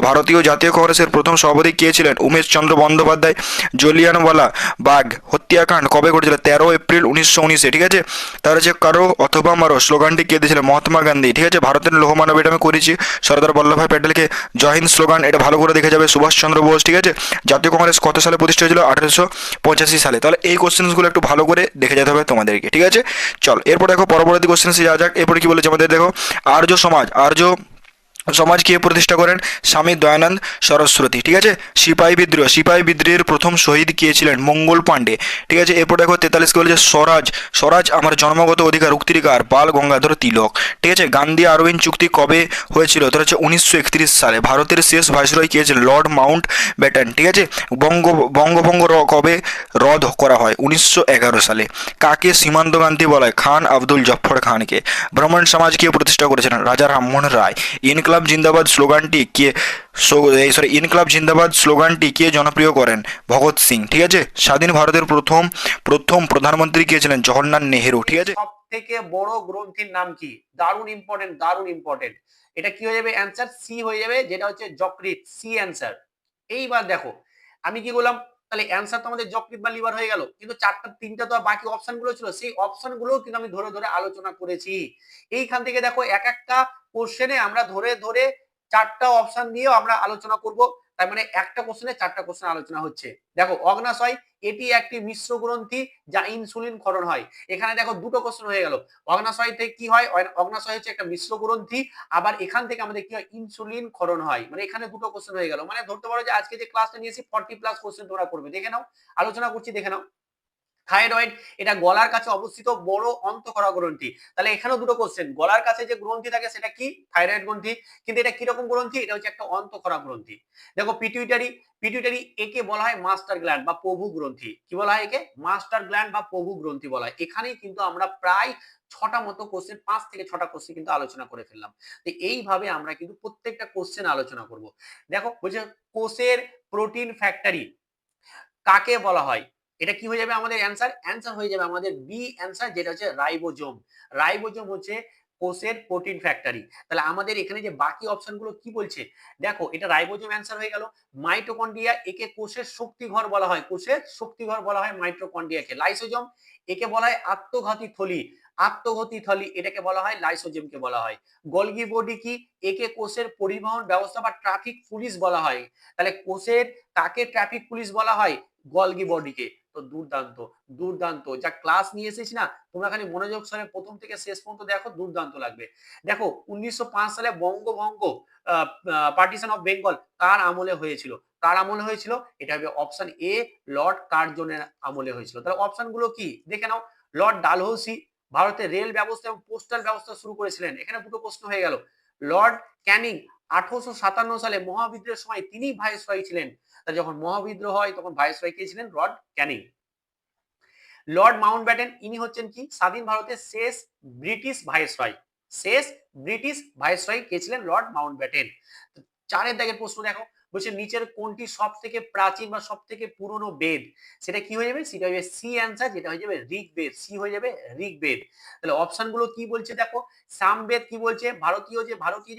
ভারতীয় জাতীয় কংগ্রেসের প্রথম সভাপতি কে ছিলেন? উমেশ চন্দ্র বন্দ্যোপাধ্যায়। জলিয়ানওয়ালা বাগ হত্যাকাণ্ড কবে ঘটেছিল? 13 এপ্রিল 1919-এ। ঠিক আছে, তারা হচ্ছে কারো অথবা মারো স্লোগানটি কে দিয়েছিলেন? মহাত্মা গান্ধী। ঠিক আছে, ভারতের লৌহমানব, এটা আমি করেছি। সর্দার বল্লভভাই প্যাটেলকে জয় হিন্দ স্লোগান, এটা ভালো করে দেখে যাবে। সুভাষচন্দ্র বোস। ঠিক আছে, জাতীয় কংগ্রেস কত সালে প্রতিষ্ঠা হয়েছিল? 1885 সালে। তাহলে এই কোশ্চেন্সগুলো একটু ভালো করে দেখে যেতে হবে তোমাদেরকে। ঠিক আছে, চল এরপর দেখো পরবর্তী কোশ্চেন্সে যাওয়া যাক। এরপরে কি বলেছে আমাদের, দেখো আর্য সমাজ কে প্রতিষ্ঠা করেন? স্বামী দয়ানন্দ সরস্বতী। ঠিক আছে, সিপাহী বিদ্রোহের প্রথম শহীদ কে ছিলেন? মঙ্গল পাণ্ডে। ঠিক আছে, এরপর দেখো 43 কে বলেছে স্বরাজ আমার জন্মগত অধিকার, উক্তিকার বাল গঙ্গাধর তিলক। ঠিক আছে, গান্ধী আরউইন চুক্তি কবে হয়েছিল? তো হচ্ছে 1931 সালে। ভারতের শেষ ভাইসরয় কে ছিলেন? Lord Mount Batten. ঠিক আছে, বঙ্গভঙ্গ কবে রদ করা হয়? 1911 সালে। কাকে সীমান্ত গান্ধী বলা হয়? খান আব্দুল জফর খানকে। ব্রাহ্মণ সমাজ কে প্রতিষ্ঠা করেছিলেন? রাজা রামমোহন রায়। ইনকলাব জিন্দাবাদ স্লোগানটি কে জনপ্রিয় করেন? ভগৎ সিং। ঠিক আছে, স্বাধীন ভারতের প্রথম প্রধানমন্ত্রী কে ছিলেন? জওহরলাল নেহেরু। ঠিক আছে। থেকে বড় গ্রন্থির নাম কি? দারুণ ইম্পর্টেন্ট, দারুণ ইম্পর্টেন্ট। এটা কি হয়ে যাবে? অ্যান্সার সি হয়ে যাবে, যেটা হচ্ছে যকৃৎ, সি অ্যান্সার। এইবার দেখো আমি কি বললাম, তাহলে অ্যান্সার তো আমাদের যকৃৎ বা লিভার হয়ে গেল, কিন্তু তিনটা তো বাকি অপশন গুলো ছিল, সেই অপশন গুলো কিন্তু আমি ধরে ধরে আলোচনা করেছি। এইখান থেকে দেখো এক একটা কোশ্চেনে আমরা ধরে ধরে চারটা অপশন দিয়েও আমরা আলোচনা করব। তার মানে একটা কোশ্চেনে চারটা কোশ্চেন আলোচনা হচ্ছে। দেখো অগ্নাশয়, এটি একটি মিশ্র গ্রন্থি যা ইনসুলিন ক্ষরণ হয়। এখানে দেখো দুটো কোশ্চেন হয়ে গেল। অগ্নাশয় থেকে কি হয়? অগ্নাশয় হচ্ছে একটা মিশ্র গ্রন্থি, আবার এখান থেকে আমাদের কি হয়? ইনসুলিন ক্ষরণ হয়। মানে এখানে দুটো কোশ্চেন হয়ে গেল। মানে ধরতে পারো যে আজকে যে ক্লাসটা নিয়েছি 40+ কোশ্চেন তোমরা করবে। দেখে নাও, আলোচনা করছি, দেখে নাও। থাইরয়েড, এটা গলার কাছে অবস্থিত বড় অন্তঃক্ষরা গ্রন্থি। তাহলে এখানেও দুটো কোশ্চেন, গলার কাছে যে গ্রন্থি থাকে সেটা কি? থাইরয়েড গ্রন্থি। কিন্তু এটা কিরকম গ্রন্থি? এটা হচ্ছে একটা অন্তঃক্ষরা গ্রন্থি। দেখো পিটুইটারি, পিটুইটারি একে বলা হয় মাস্টার গ্ল্যান্ড বা প্রভু গ্রন্থি। কি বলা হয় একে? মাস্টার গ্ল্যান্ড বা প্রভু গ্রন্থি বলা হয়। এখানেই কিন্তু আমরা প্রায় 6টা মতো কোশ্চেন, 5 থেকে 6টা কোশ্চেন কিন্তু আলোচনা করে ফেললাম। তো এইভাবে আমরা কিন্তু প্রত্যেকটা কোশ্চেন আলোচনা করব। দেখো বলছে কোষের প্রোটিন ফ্যাক্টরি কাকে বলা হয়? এটা কি হয়ে যাবে আমাদের অ্যান্সার? অ্যান্সার হয়ে যাবে আমাদের বি অ্যান্সার, যেটা হচ্ছে রাইবোজোম। রাইবোজোম হচ্ছে কোষের প্রোটিন ফ্যাক্টরি। তাহলে আমাদের এখানে যে বাকি অপশনগুলো কি বলছে দেখো, এটা রাইবোজোম অ্যান্সার হয়ে গেল। মাইটোকন্ড্রিয়া, একে কোষের শক্তিঘর বলা হয়, কোষের শক্তিঘর বলা হয় মাইটোকন্ড্রিয়াকে। লাইসোজোম, একে বলা হয় আত্মঘাতী থলি, আত্মঘাতী থলি এটাকে বলা হয় লাইসোজোমকে বলা হয়। গলগি বডি কি? একে কোষের পরিবহন ব্যবস্থা বা ট্রাফিক পুলিশ বলা হয়। তাহলে কোষের কাকে ট্রাফিক পুলিশ বলা হয়? গলগি বডিকে। তো দুর্দান্ত, দুর্দান্ত যা ক্লাস নিয়ে এসেছি না, তোমরা খালি মনোযোগ সহকারে প্রথম থেকে শেষ পর্যন্ত দেখো, দুর্দান্ত লাগবে। দেখো 1905 সালে বঙ্গভঙ্গ, পার্টিশন অফ বেঙ্গল কার আমলে হয়েছিল? কার আমলে হয়েছিল? এটা হবে অপশন এ, লর্ড কার্জনের আমলে হয়েছিল। তাহলে অপশন গুলো কি দেখে নাও। লর্ড ডালহৌসি ভারতের রেল ব্যবস্থা এবং পোস্টাল ব্যবস্থা শুরু করেছিলেন। এখানে দুটো প্রশ্ন হয়ে গেল। লর্ড ক্যানিং 1857 সালে মহাবিদ্রোহের সময় তিনি ভাইসরয় ছিলেন। যখন মহাবিদ্রোহ হয় তখন ভাইসরয় কে ছিলেন? লর্ড ক্যানিং। লর্ড মাউন্টব্যাটেন, ইনি হচ্ছেন কি? স্বাধীন ভারতের শেষ ব্রিটিশ ভাইসরয়। শেষ ব্রিটিশ ভাইসরয় কে ছিলেন? Lord Mountbatten. চারের দাগের প্রশ্ন দেখো, বলছে নিচের কোনটি সব থেকে প্রাচীন বা সব থেকে পুরনো বেদ? সেটা কি হয়ে যাবে? সেটা হয়ে যাবে সি অ্যান্সার, যেটা হয়ে যাবে ঋগ্বেদ। সি হয়ে যাবে ঋগ্বেদ। তাহলে অপশন গুলো কি বলছে দেখো। সামবেদ কি বলছে? ভারতীয়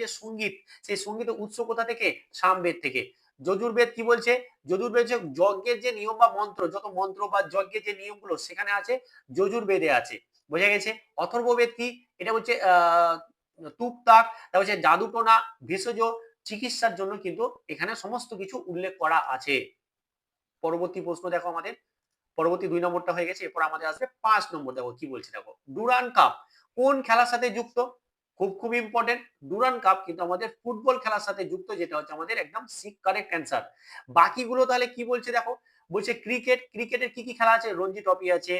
যে সঙ্গীত, সেই সঙ্গীতের উৎস কোথা থেকে? সামবেদ থেকে। যজুর্বেদ কি বলছে? যজুর্বেদ যে যজ্ঞের যে নিয়ম বা মন্ত্র, যত মন্ত্র বা যজ্ঞের যে নিয়মগুলো সেখানে আছে, যজুর্বেদে আছে। বোঝা গেছে? অথর্ববেদ কি? এটা হচ্ছে টুকটাক, তারপর হচ্ছে জাদুটোনা, ভেষজ চিকিৎসার জন্য কিন্তু এখানে সমস্ত কিছু উল্লেখ করা আছে। পরবর্তী প্রশ্ন দেখো আমাদের, পরবর্তী 2 নম্বরটা হয়ে গেছে, এরপর আমাদের আসবে 5 নম্বর। দেখো কি বলছে দেখো, ডুরান্ড কাপ কোন খেলার সাথে যুক্ত? খুব খুব ইম্পর্টেন্ট। ডুরান্ড কাপ কিন্তু আমাদের ফুটবল খেলার সাথে যুক্ত, যেটা হচ্ছে আমাদের একদম কারেক্ট অ্যান্সার। বাকিগুলো তাহলে কি বলছে দেখো, বলছে ক্রিকেট, ক্রিকেটের কি কি খেলা আছে? রঞ্জি ট্রফি আছে,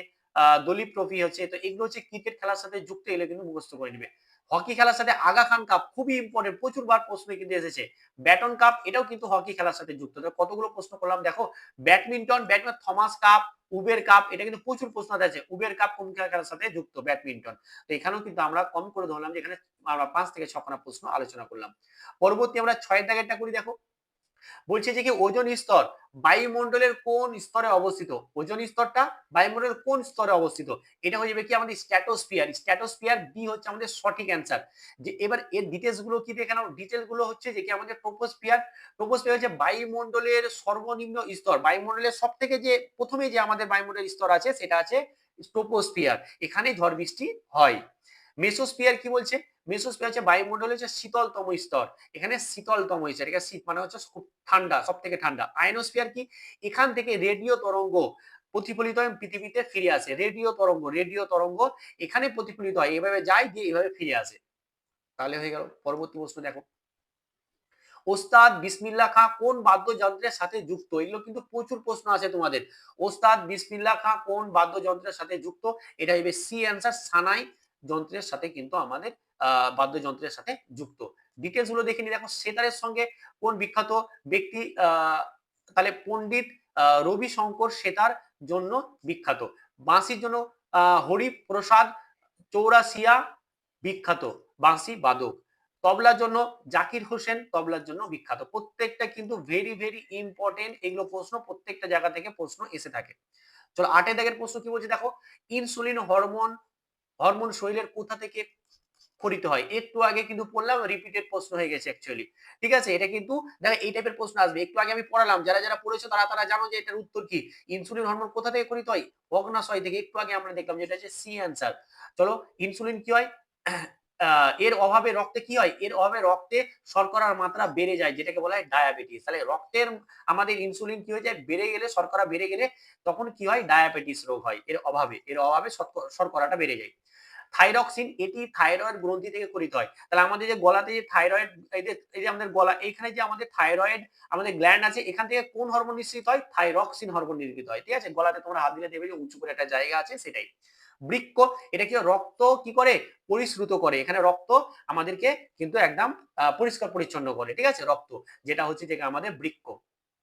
দলীপ ট্রফি আছে, তো এগুলো হচ্ছে ক্রিকেট খেলার সাথে যুক্ত, এগুলো কিন্তু মুখস্থ করে নিবে। হকি খেলার সাথে আগা খান কাপ, খুবই ইম্পর্টেন্ট, প্রচুর বার প্রশ্ন কিন্তু এসেছে। ব্যাটন কাপ, এটাও কিন্তু হকি খেলার সাথে যুক্ত। কতগুলো প্রশ্ন করলাম দেখো। Badminton, Thomas Cup, Uber cup, এটা কিন্তু প্রচুর প্রশ্ন আছে। উবের কাপ কোন খেলার সাথে যুক্ত? ব্যাডমিন্টন। তো এখানেও কিন্তু আমরা কম করে ধরলাম যে এখানে আমরা 5 থেকে 6খানা প্রশ্ন আলোচনা করলাম। পরবর্তী আমরা 6 দাগেরটা করি দেখো। বলছে যে কি ওজোন স্তর বায়ুমণ্ডলের কোন স্তরে অবস্থিত? ওজোন স্তরটা বায়ুমণ্ডলের কোন স্তরে অবস্থিত? এটা হয়ে যাবে কি আমাদের স্ট্র্যাটোস্ফিয়ার। স্ট্র্যাটোস্ফিয়ার বি হচ্ছে আমাদের সঠিক অ্যান্সার। যে এবার এর ডিটেইলস গুলো কি দেখে নাও। ডিটেইলস গুলো হচ্ছে যে কি আমাদের ট্রপোস্ফিয়ার। ট্রপোস্ফিয়ার হচ্ছে বায়ুমণ্ডলের সর্বনিম্ন স্তর। বায়ুমণ্ডলের সবথেকে যে প্রথমে যে আমাদের বায়ুমণ্ডলের স্তর আছে সেটা আছে ট্রপোস্ফিয়ার। এখানেই ঝড় বৃষ্টি হয়। মেসোস্ফিয়ার কি বলছে? মেসোস্ফিয়ার হচ্ছে বায়ুমণ্ডলের হচ্ছে শীতলতম স্তর। এখানে শীতলতম স্তর, এটা শীত মানে হচ্ছে খুব ঠান্ডা, সব থেকে ঠান্ডা। আয়নোস্ফিয়ার কি? এখান থেকে রেডিও তরঙ্গ প্রতিফলিত হয়ে পৃথিবীতে ফিরে আসে। রেডিও তরঙ্গ, রেডিও তরঙ্গ এখানে প্রতিফলিত হয়, এভাবে যায় দিয়ে এভাবে ফিরে আসে। তাহলে হয়ে গেল। পরবর্তী প্রশ্ন দেখো, ওস্তাদ বিসমিল্লাহ খাঁ কোন বাদ্যযন্ত্রের সাথে যুক্ত? এগুলো কিন্তু প্রচুর প্রশ্ন আছে তোমাদের। ওস্তাদ বিসমিল্লাহ খাঁ কোন বাদ্যযন্ত্রের সাথে যুক্ত? এটা হবে সি অ্যান্সার, সানাই যন্ত্রের সাথে কিন্তু আমাদের বাদ্যযন্ত্রের সাথে যুক্ত। ডিটেলস গুলো দেখে নি। দেখো সেতারের সঙ্গে কোন বিখ্যাত ব্যক্তি তাহলে পণ্ডিত রবিশঙ্কর সেতার জন্য বিখ্যাত। বাঁশির জন্য হরিপ্রসাদ চৌরাসিয়া বিখ্যাত বাঁশি বাদক। তবলার জন্য জাকির হোসেন তবলার জন্য বিখ্যাত। প্রত্যেকটা কিন্তু ভেরি ভেরি ইম্পর্টেন্ট, এগুলো প্রশ্ন প্রত্যেকটা জায়গা থেকে প্রশ্ন এসে থাকে। চলো 8 দাগের প্রশ্ন কি বলছে দেখো, ইনসুলিন হরমোন হরমোন শরীরের কোথা থেকে খরিত হয়? একটু আগে কিন্তু পড়লাম, রিপিটেড প্রশ্ন হয়ে গেছে অ্যাকচুয়ালি। ঠিক আছে? এটা কিন্তু দেখো এই টাইপের প্রশ্ন আসবে। একটু আগে আমি পড়ালাম, যারা পড়েছো তারা জানো যে এটার উত্তর কি? ইনসুলিন হরমোন কোথা থেকে খরিত হয়? অগ্ন্যাশয় থেকে। একটু আগে আমরা দেখলাম যেটা হচ্ছে সি অ্যানসার। চলো, ইনসুলিন কি হয়? এর অভাবে রক্তে কি হয়? এর অভাবে রক্তে শর্করার মাত্রা বেড়ে যায়, যেটাকে বলা হয় ডায়াবেটিস। তাহলে রক্তের আমাদের ইনসুলিন কি হয়ে যায়? বেড়ে গেলে, শর্করা বেড়ে গেলে তখন কি হয়? ডায়াবেটিস রোগ হয় এর অভাবে শর্করাটা বেড়ে যায়। থাইরক্সিন, এটি থাইরয়েড গ্রন্থি থেকে খরিত হয়। তাহলে আমাদের যে গলাতে যে থাইরয়েড, এই যে আমাদের গলা, এইখানে যে আমাদের থাইরয়েড আমাদের গ্ল্যান্ড আছে, এখান থেকে কোন হরমোন নিঃসৃত হয়? থাইরক্সিন হরমোন নির্গত হয়। ঠিক আছে? গলাতে তোমরা হাত দিলে দেখবে যে উঁচু করে একটা জায়গা আছে, সেটাই বৃক্ক। এটা কি রক্ত কি করে? পরিশ্রুত করে। এখানে রক্ত আমাদেরকে কিন্তু একদম পরিষ্কার পরিচ্ছন্ন করে। ঠিক আছে? রক্ত যেটা হচ্ছে যে আমাদের বৃক্ক।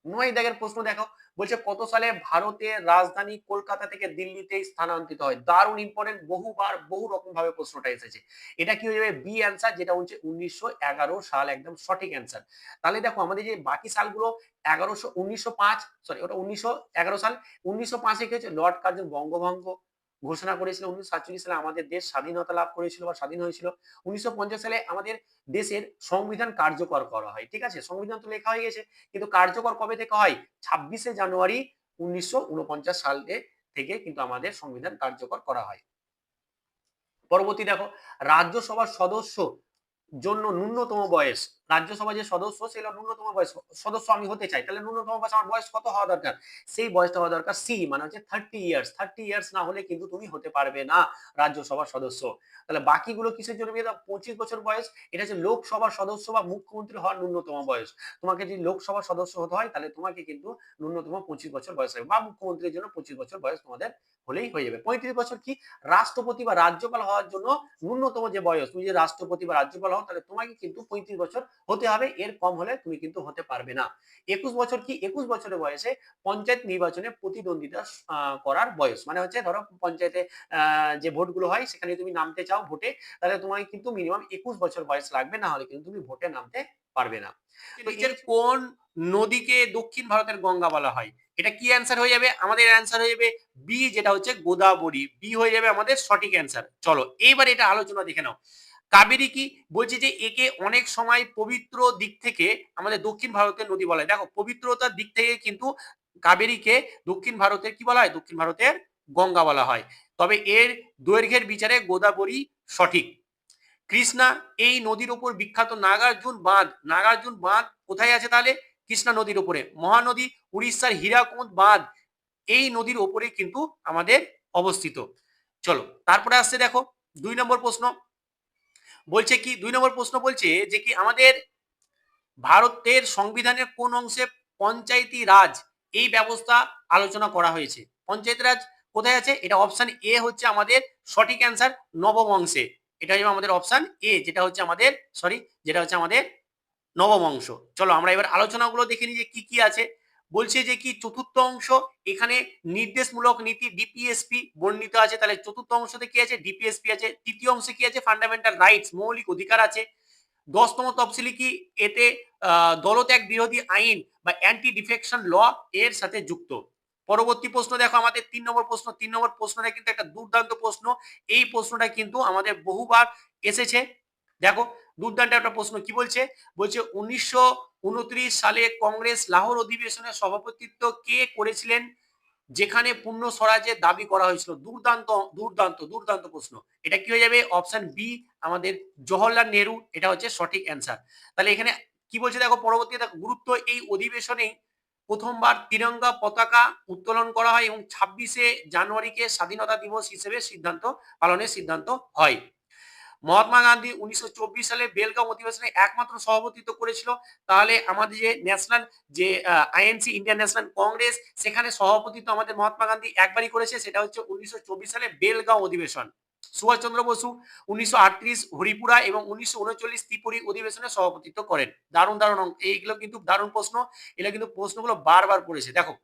9 দাগের প্রশ্ন দেখো, বলছে কত সালে ভারতের রাজধানী কলকাতা থেকে দিল্লিতে স্থানান্তরিত হয়? দারুণ ইম্পর্টেন্ট, বহুবার বহু রকম ভাবে প্রশ্নটা এসেছে। এটা কি হয়ে যাবে? বি অ্যান্সার, যেটা হচ্ছে 1911 সাল, একদম সঠিক অ্যান্সার। তাহলে দেখো আমাদের যে বাকি সালগুলো 1905, সরি ওটা 1911 সাল। 1905 কি হচ্ছে? লর্ড কার্জন বঙ্গভঙ্গ ঘোষণা করেছিল। 1947 সালে আমাদের দেশ স্বাধীনতা লাভ করেছিল বা স্বাধীন হয়েছিল। 1950 সালে আমাদের দেশের সংবিধান কার্যকর করা হয়। ঠিক আছে? সংবিধান তো লেখা হয়ে গেছে, কিন্তু কার্যকর কবে থেকে হয়? 26শে জানুয়ারি 1949 সালে থেকে কিন্তু আমাদের সংবিধান কার্যকর করা হয়। পরবর্তী দেখো, রাজ্যসভার সদস্য জন্য ন্যূনতম বয়স। রাজ্যসভা যে সদস্য, সেটা ন্যূনতম বয়স, সদস্য আমি হতে চাই, তাহলে ন্যূনতম বয়স, আমার বয়স কত হওয়া দরকার? সেই বয়সটা হওয়া দরকার সি, মানে হচ্ছে 30 ইয়ার্স। 30 ইয়ার্স না হলে কিন্তু তুমি হতে পারবে না রাজ্যসভার সদস্য। তাহলে বাকিগুলো কিসের জন্য? 25 বছর বয়স, এটা হচ্ছে লোকসভার সদস্য বা মুখ্যমন্ত্রী হওয়ার ন্যূনতম বয়স। তোমাকে যদি লোকসভার সদস্য হতে হয়, তাহলে তোমাকে কিন্তু ন্যূনতম 25 বছর বয়স হবে, বা মুখ্যমন্ত্রীর জন্য 25 বছর বয়স তোমাদের হলেই হয়ে যাবে। 35 বছর কি? রাষ্ট্রপতি বা রাজ্যপাল হওয়ার জন্য ন্যূনতম যে বয়স, তুমি যে রাষ্ট্রপতি বা রাজ্যপাল হও, তাহলে তোমাকে কিন্তু 35 বছর হতে হবে, এর কম হলে তুমি কিন্তু হতে পারবে না। 21 বছর কি? 21 বছরের বয়সে পঞ্চায়েত নির্বাচনে প্রতিদ্বন্দ্বিতা করার বয়স, মানে হচ্ছে ধরো পঞ্চায়েতে যে ভোটগুলো হয়, সেখানে তুমি নামতে চাও ভোটে, তাহলে তোমাকে কিন্তু মিনিমাম 21 বছর বয়স লাগবে, না হলে কিন্তু তুমি ভোটে নামতে পারবে না। তো নিচের কোন নদীকে দক্ষিণ ভারতের গঙ্গা বলা হয়? এটা কি অ্যান্সার হয়ে যাবে? আমাদের অ্যান্সার হয়ে যাবে বি, যেটা হচ্ছে গোদাবরী। বি হয়ে যাবে আমাদের সঠিক অ্যান্সার। চলো এইবার এটা আলোচনা দেখে নাও। কাবেরী কি? বলছে যে একে অনেক সময় পবিত্র দিক থেকে আমাদের দক্ষিণ ভারতের নদী বলা হয়। দেখো, পবিত্রতার দিক থেকে কিন্তু কাবেরীকে দক্ষিণ ভারতের কি বলা হয়? দক্ষিণ ভারতের গঙ্গা বলা হয়। তবে এর দৈর্ঘ্যের বিচারে গোদাবরী সঠিক। কৃষ্ণা এই নদীর উপর বিখ্যাত নাগার্জুন বাঁধ। নাগার্জুন বাঁধ কোথায় আছে তাহলে? কৃষ্ণা নদীর উপরে। মহানদী উড়িষ্যার হীরাকুদ বাঁধ এই নদীর উপরে কিন্তু আমাদের অবস্থিত। চলো তারপরে আসছে দেখো 2 নম্বর প্রশ্ন। বলছে কি? 2 নম্বর প্রশ্ন বলছে যে কি আমাদের ভারতের সংবিধানের কোন অংশে পঞ্চায়েতি রাজ এই ব্যবস্থা আলোচনা করা হয়েছে? পঞ্চায়েত রাজ কোথায় আছে? এটা অপশন এ হচ্ছে আমাদের সঠিক অ্যান্সার, নবম অংশে। এটা হচ্ছে আমাদের অপশন এ, যেটা হচ্ছে আমাদের নবম অংশ। চলো আমরা এবার আলোচনাগুলো দেখে নিই যে কি কি আছে। বলছে যে কি চতুর্থ অংশ, এখানে নির্দেশমূলক নীতি ডিপিএসপি বর্ণিত আছে। তাহলে চতুর্থ অংশতে কি আছে? ডিপিএসপি আছে। তৃতীয় অংশে কি আছে? ফান্ডামেন্টাল রাইটস, মৌলিক অধিকার আছে। 10তম তফসিলি কি? এতে দলত্যাগ বিরোধী আইন বা অ্যান্টি ডিফেকশন ল এর সাথে যুক্ত। পরবর্তী প্রশ্ন দেখো আমাদের 3 নম্বর প্রশ্ন। 3 নম্বর প্রশ্নটা কিন্তু একটা দুর্দান্ত প্রশ্ন। এই প্রশ্নটা কিন্তু আমাদের বহুবার এসেছে। দেখো দুর্দান্ত একটা প্রশ্ন, কি বলছে? বলছে 1929 সালে কংগ্রেস লাহোর অধিবেশনের সভাপতিত্ব কে করেছিলেন, যেখানে পূর্ণ স্বরাজের দাবি করা হয়েছিল? দুর্দান্ত দুর্দান্ত দুর্দান্ত প্রশ্ন। এটা কি হয়ে যাবে? অপশন বি, আমাদের জওহরলাল নেহরু। এটা হচ্ছে সঠিক অ্যান্সার। তাহলে এখানে কি বলছে দেখো, পরবর্তী গুরুত্ব, এই অধিবেশনে প্রথমবার তিরঙ্গা পতাকা উত্তোলন করা হয় এবং 26শে জানুয়ারিকে স্বাধীনতা দিবস হিসেবে পালনের সিদ্ধান্ত হয়। মহাত্মা গান্ধী 1924 সালে বেলগাঁও অধিবেশনে একমাত্র সভাপতিত্ব করেছিল। তাহলে আমাদের যে ন্যাশনাল যে আইএনসি, ইন্ডিয়ান ন্যাশনাল কংগ্রেস, সেখানে সভাপতিত্ব আমাদের মহাত্মা গান্ধী একবারই করেছে, সেটা হচ্ছে 1924 সালে বেলগাঁও অধিবেশন। সুভাষচন্দ্র বসু 1938 হরিপুরা এবং 1939 ত্রিপুরী অধিবেশনে সভাপতিত্ব করেন। দারুণ দারুণ এইগুলো কিন্তু দারুণ প্রশ্ন। এগুলো কিন্তু প্রশ্নগুলো বারবার পড়েছে। দেখো,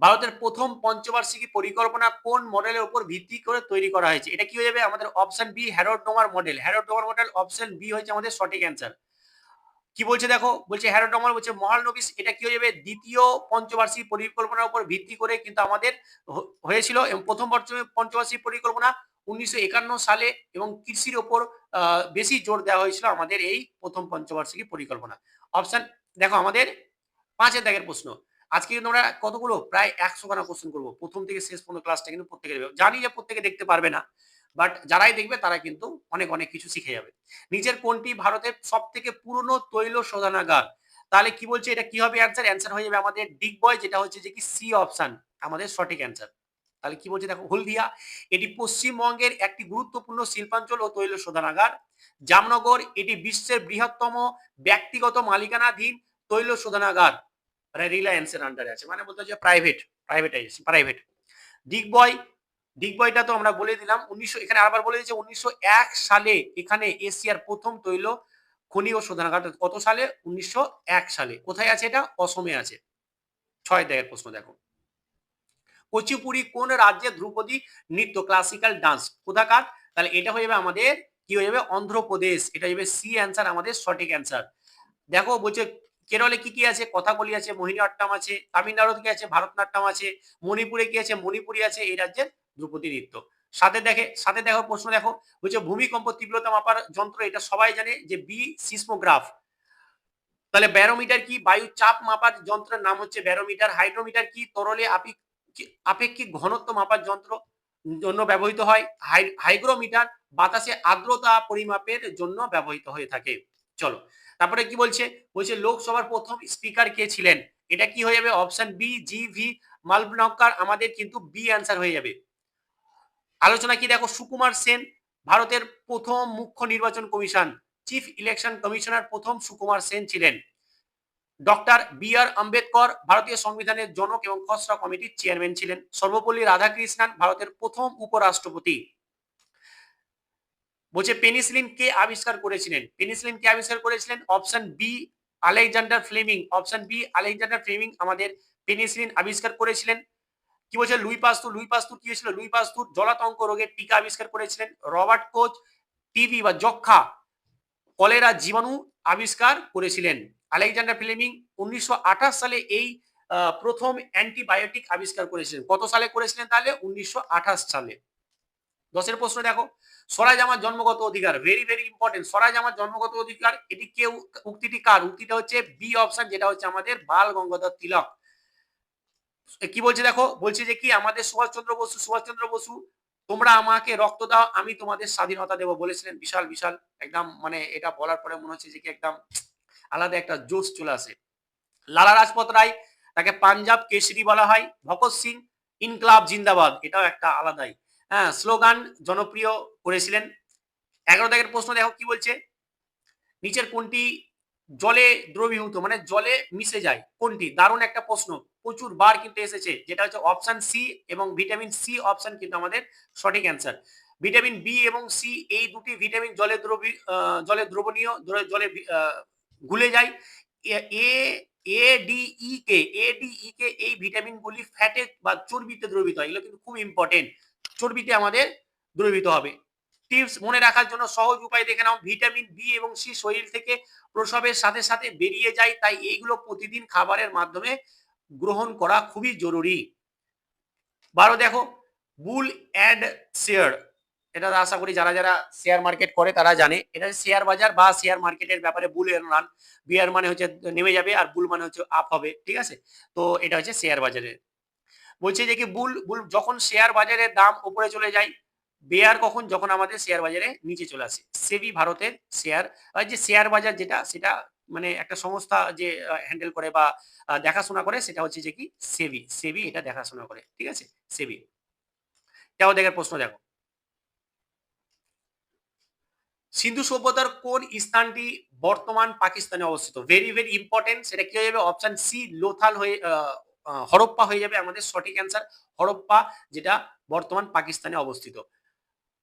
ভারতের প্রথম পঞ্চবার্ষিকী পরিকল্পনা কোন মডেলের উপর ভিত্তি করে তৈরি করা হয়েছে? এটা কি হয়ে যাবে? আমাদের option B, Harold Domar model. Harold Domar model, option B হচ্ছে আমাদের সঠিক অ্যান্সার। কি বলছে দেখো, বলছে হ্যারল্ড ডোমার বলছে মহালনবিশ। এটা কি হয়ে যাবে? দ্বিতীয় পঞ্চবার্ষিকী পরিকল্পনার উপর ভিত্তি করে কিন্তু আমাদের হয়েছিল। এবং প্রথম পঞ্চবার্ষিকী পরিকল্পনা 1951 সালে এবং কৃষির ওপর বেশি জোর দেওয়া হয়েছিল আমাদের এই প্রথম পঞ্চবার্ষিকী পরিকল্পনা। অপশন দেখো আমাদের 5 দাগের প্রশ্ন। আজকে কিন্তু আমরা কতগুলো প্রায় 100 খানা কোশ্চেন করব। প্রথম থেকে শেষ পর্যন্ত ক্লাসটা কিন্তু প্রত্যেকে দেখবে। জানি যে প্রত্যেকে দেখতে পারবে না। বাট যারাই দেখবে তারা কিন্তু অনেক কিছু শিখে যাবে। নিচের কোনটি ভারতের সবথেকে পুরনো তৈল শোধনাগার? তাহলে কি বলছে এটা কি হবে অ্যানসার? অ্যানসার হয়ে যাবে আমাদের ডিগবয়, যেটা হচ্ছে যে কি সি অপশন আমাদের সঠিক অ্যানসার। তাহলে কি বলছে দেখো, হলদিয়া এটি পশ্চিমবঙ্গের একটি গুরুত্বপূর্ণ শিল্পাঞ্চল ও তৈল শোধনাগার। জামনগর এটি বিশ্বের বৃহত্তম ব্যক্তিগত মালিকানাধীন তৈল শোধনাগার, রিলায়েন্সের আন্ডারে আছে, মানে বলতে হচ্ছে প্রাইভেটাইজেশন প্রাইভেট। ডিগবয়, ডিগবয়টা তো আমরা বলে দিলাম 1900, এখানে আবার বলে দিয়েছে 1901 সালে এখানে এশিয়ার প্রথম তৈল খনি ও শোধনাগার। কত সালে? 1901 সালে। কোথায় আছে এটা? অসমে আছে। 6 দাগের প্রশ্ন দেখো, কুচিপুড়ি কোন রাজ্যের ধ্রুপদী নৃত্য, ক্লাসিক্যাল ডান্স? কোথাকার? তাহলে এটা হয়ে যাবে আমাদের কি হয়ে যাবে? অন্ধ্রপ্রদেশ। এটা হয়ে যাবে সি অ্যান্সার, আমাদের সঠিক অ্যান্সার। দেখো বলছে কেরলে কি কি আছে? কথাকলি আছে, মোহিনীঅট্টম আছে। তামিলনাড়ুতে কি আছে? ভারতনাট্যম আছে। মণিপুরে কি আছে? মণিপুরি আছে। এই রাজ্যের ধ্রুপদী নৃত্য। সাথে দেখো প্রশ্ন দেখো, বলছে ভূমিকম্প তীব্রতা মাপার যন্ত্র, এটা সবাই জানে যে বি সিসমোগ্রাফ। তাহলে ব্যারোমিটার কি? বায়ু চাপ মাপার যন্ত্রের নাম হচ্ছে ব্যারোমিটার। হাইড্রোমিটার কি? তরলে আপেক্ষিক ঘনত্ব মাপার যন্ত্র জন্য ব্যবহৃত হয়। হাইগ্রোমিটার বাতাসে আর্দ্রতা পরিমাপের জন্য ব্যবহৃত হয়ে থাকে। চলো তারপরে কি বলছে? বলছে লোকসভার প্রথম স্পিকার কে ছিলেন? এটা কি হয়ে যাবে? অপশন বি জি ভি মালব্নকর, আমাদের কিন্তু বি অ্যান্সার হয়ে যাবে। আলোচনা কি দেখো, সুকুমার সেন ভারতের প্রথম মুখ্য নির্বাচন কমিশন, চিফ ইলেকশন কমিশনার প্রথম সুকুমার সেন ছিলেন। ডক্টর বি আর আম্বেদকর ভারতীয় সংবিধানের জনক এবং খসড়া কমিটির চেয়ারম্যান ছিলেন। সর্বপল্লী রাধাকৃষ্ণন ভারতের প্রথম উপরাষ্ট্রপতি। বলছে পেনিসিলিন কে আবিষ্কার করেছিলেন? পেনিসিলিন কে আবিষ্কার করেছিলেন? Option B Alexander Fleming. Option B Alexander Fleming আমাদের পেনিসিলিন আবিষ্কার করেছিলেন। কি বলছে? লুই পাস্তুর। লুই পাস্তুর কি হয়েছিল? লুই পাস্তুর জলাতঙ্ক রোগের টিকা আবিষ্কার করেছিলেন। রবার্ট কোচ টিবি বা যক্ষা কলেরা জীবাণু আবিষ্কার করেছিলেন। আলেকজান্ডার ফ্লেমিং 1928 সালে এই প্রথম অ্যান্টিবায়োটিক আবিষ্কার করেছিলেন। কত সালে করেছিলেন তাহলে? 1928 সালে। 10 প্রশ্ন দেখো, স্বরাজ আমার জন্মগত অধিকার, ভেরি ইম্পর্টেন্ট। স্বরাজ আমার জন্মগত অধিকার, এটি কে? উক্তিটি কার? উক্তিটা হচ্ছে বি অপশন, যেটা হচ্ছে আমাদের বাল গঙ্গাধর তিলক। কি বলছে দেখো, বলছে যে কি আমাদের সুভাষচন্দ্র বসু তোমরা আমাকে রক্ত দাও আমি তোমাদের স্বাধীনতা দেবো বলেছিলেন। বিশাল একদম, মানে এটা বলার পরে মনে হচ্ছে যে কি একদম আলাদা একটা জোশ চলে আসে। লালা রাজপথ রায়, তাকে পাঞ্জাব কেশরী বলা হয়। ভগৎ সিং ইনকলাব জিন্দাবাদ, এটাও একটা আলাদাই হ্যাঁ স্লোগান জনপ্রিয় করেছিলেন। 11 দাগের প্রশ্ন দেখো কি বলছে, নিচের কোনটি জলে দ্রবীভূত, মানে জলে মিশে যায় কোনটি? দারুণ একটা প্রশ্ন, প্রচুর বার কিন্তু এসেছে, যেটা হচ্ছে অপশন সি এবং ভিটামিন সি অপশন কিন্তু আমাদের সঠিক অ্যান্সার। ভিটামিন বি এবং সি এই দুটি ভিটামিন জলে দ্রবণীয়, জলে গুলে যায়। এ এডিই কে এই ভিটামিনগুলি ফ্যাটে বা চর্বিতে দ্রবীভূত হয়। এগুলো কিন্তু খুব ইম্পর্টেন্ট, চর্বিতে আমাদের দ্রবীভূত হবে। টিপস মনে রাখার জন্য সহজ উপায় দেখে নাও, ভিটামিন বি এবং সি শরীর থেকে প্রসবের সাথে সাথে বেরিয়ে যায়, তাই এইগুলো প্রতিদিন খাবারের মাধ্যমে গ্রহণ করা খুবই জরুরি। 12 দেখো, বুল অ্যান্ড শেয়ার, এটা আশা করি যারা যারা শেয়ার মার্কেট করে তারা জানে। এটা শেয়ার বাজার বা শেয়ার মার্কেটের ব্যাপারে বুল এন্ড রান। বিয়ার মানে হচ্ছে নেমে যাবে আর বুল মানে হচ্ছে আপ হবে, ঠিক আছে? তো এটা হচ্ছে শেয়ার বাজারের। বলছে যে কি বুল বুল যখন শেয়ার বাজারের দাম উপরে চলে যায়, বেয়ার কখন? যখন আমাদের শেয়ার বাজারে নিচে চলে আসে। সেবি ভারতের শেয়ার, যে শেয়ার বাজার যেটা, সেটা মানে একটা সংস্থা যে হ্যান্ডেল করে বা দেখাশোনা করে, সেটা হচ্ছে যে কি সেবি এটা দেখাশোনা করে, ঠিক আছে? সেবি। তেও দেখার প্রশ্ন দেখো, সিন্ধু সভ্যতার কোন স্থানটি বর্তমান পাকিস্তানে অবস্থিত? Very important. সেটা কি হয়ে যাবে? অপশন সি লোথাল হয়ে হরপ্পা হয়ে যাবে আমাদের সঠিক অ্যান্সার। হরপ্পা, যেটা বর্তমান পাকিস্তানে অবস্থিত।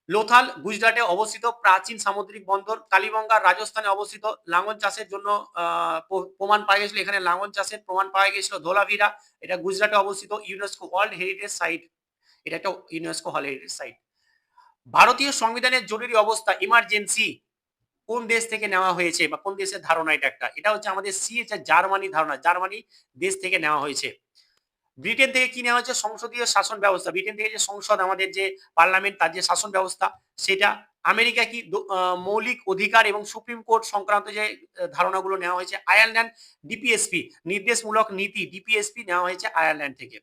লোথাল গুজরাটে অবস্থিত প্রাচীন সামুদ্রিক বন্দর। কালীবঙ্গা রাজস্থানে অবস্থিত। লাঙল চাষের জন্য প্রমাণ পাওয়া গেছিল, এখানে লাঙল চাষের প্রমাণ পাওয়া গেছিল। ধোলাভিরা, এটা গুজরাটে অবস্থিত। ইউনেস্কো ওয়ার্ল্ড হেরিটেজ সাইট, এটা একটা ইউনেস্কো ওয়ার্ল্ড হেরিটেজ সাইট। ভারতীয় সংবিধানের জরুরি অবস্থা ইমার্জেন্সি কোন দেশ থেকে নেওয়া হয়েছে বা কোন দেশের ধারণা? এটা হচ্ছে আমাদের সি, জার্মানি ধারণা, জার্মানি দেশ থেকে নেওয়া হয়েছে। ব্রিটেন থেকে কি নেওয়া হয়েছে? সংসদীয় শাসন ব্যবস্থা। ব্রিটেন থেকে যে সংসদ আমাদের যে পার্লামেন্ট তার যে শাসন ব্যবস্থা সেটা। আমেরিকা কি মৌলিক অধিকার এবং সুপ্রিম কোর্ট সংক্রান্ত যে ধারণাগুলো নেওয়া হয়েছে। আয়ারল্যান্ড ডিপিএসপি নির্দেশমূলক নীতি ডিপিএসপি নেওয়া হয়েছে আয়ারল্যান্ড থেকে।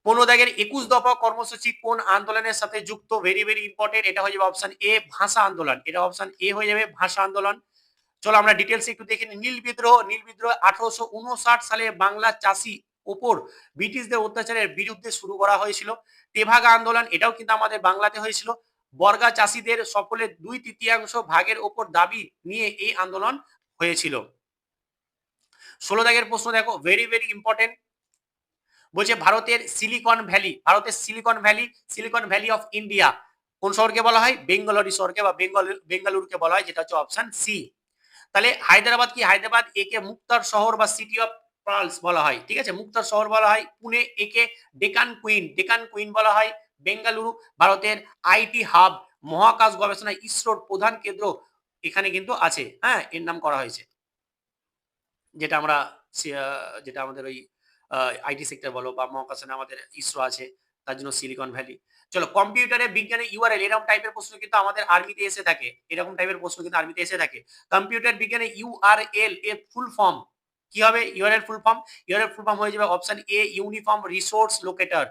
15 দাগের 21 দফা কর্মসূচি কোন আন্দোলনের সাথে যুক্ত? Very very important. এটা হয়ে যাবে অপশন এ ভাষা আন্দোলন। এটা অপশন এ হয়ে যাবে ভাষা আন্দোলন। চলো আমরা ডিটেলস একটু দেখে নিই। নীল বিদ্রোহ 1859 সালে বাংলা চাষী ওপর ব্রিটিশদের অত্যাচারের বিরুদ্ধে শুরু করা হয়েছিল। তেভাগা আন্দোলন এটাও কিন্তু আমাদের বাংলাতে হয়েছিল। বর্গা চাষীদের সকলের 2/3 ভাগের ওপর দাবি নিয়ে এই আন্দোলন হয়েছিল। 16 দাগের প্রশ্ন দেখো, ভেরি ভেরি ইম্পর্টেন্ট। বলছে ভারতের Silicon Valley Silicon Valley of India কোন শহরকে বলা হয়? বেঙ্গালুরু শহরকে বা বেঙ্গালুরুকে বলা হয়, যেটা হচ্ছে অপশন সি। তাহলে হায়দ্রাবাদ কি? হায়দ্রাবাদ একে মুক্তার শহর বা সিটি অফ পার্লস বলা হয়, ঠিক আছে, মুক্তার শহর বলা হয়। পুনে একে ডেকান কুইন বলা হয়। বেঙ্গালুরু ভারতের আইটি হাব, মহাকাশ গবেষণা ইসরোর প্রধান কেন্দ্র এখানে কিন্তু আছে, হ্যাঁ, এর নাম করা হয়েছে। যেটা আমরা যেটা আমাদের ওই আইটি সেক্টর বলো বা মহাকাশে আমাদের ইসরো আছে, তার জন্য সিলিকন ভ্যালি। চলো, কম্পিউটারে বিজ্ঞানে ইউআরএল এরকম টাইপের প্রশ্ন কিন্তু আমাদের আর্মিতে এসে থাকে, এরকম টাইপের প্রশ্ন কিন্তু আর্মিতে এসে থাকে। কম্পিউটার বিজ্ঞানে ইউআরএল এর ফুল ফর্ম কি হবে? ইউআরএল ফুল ফর্ম হয়ে যাবে option A uniform resource locator.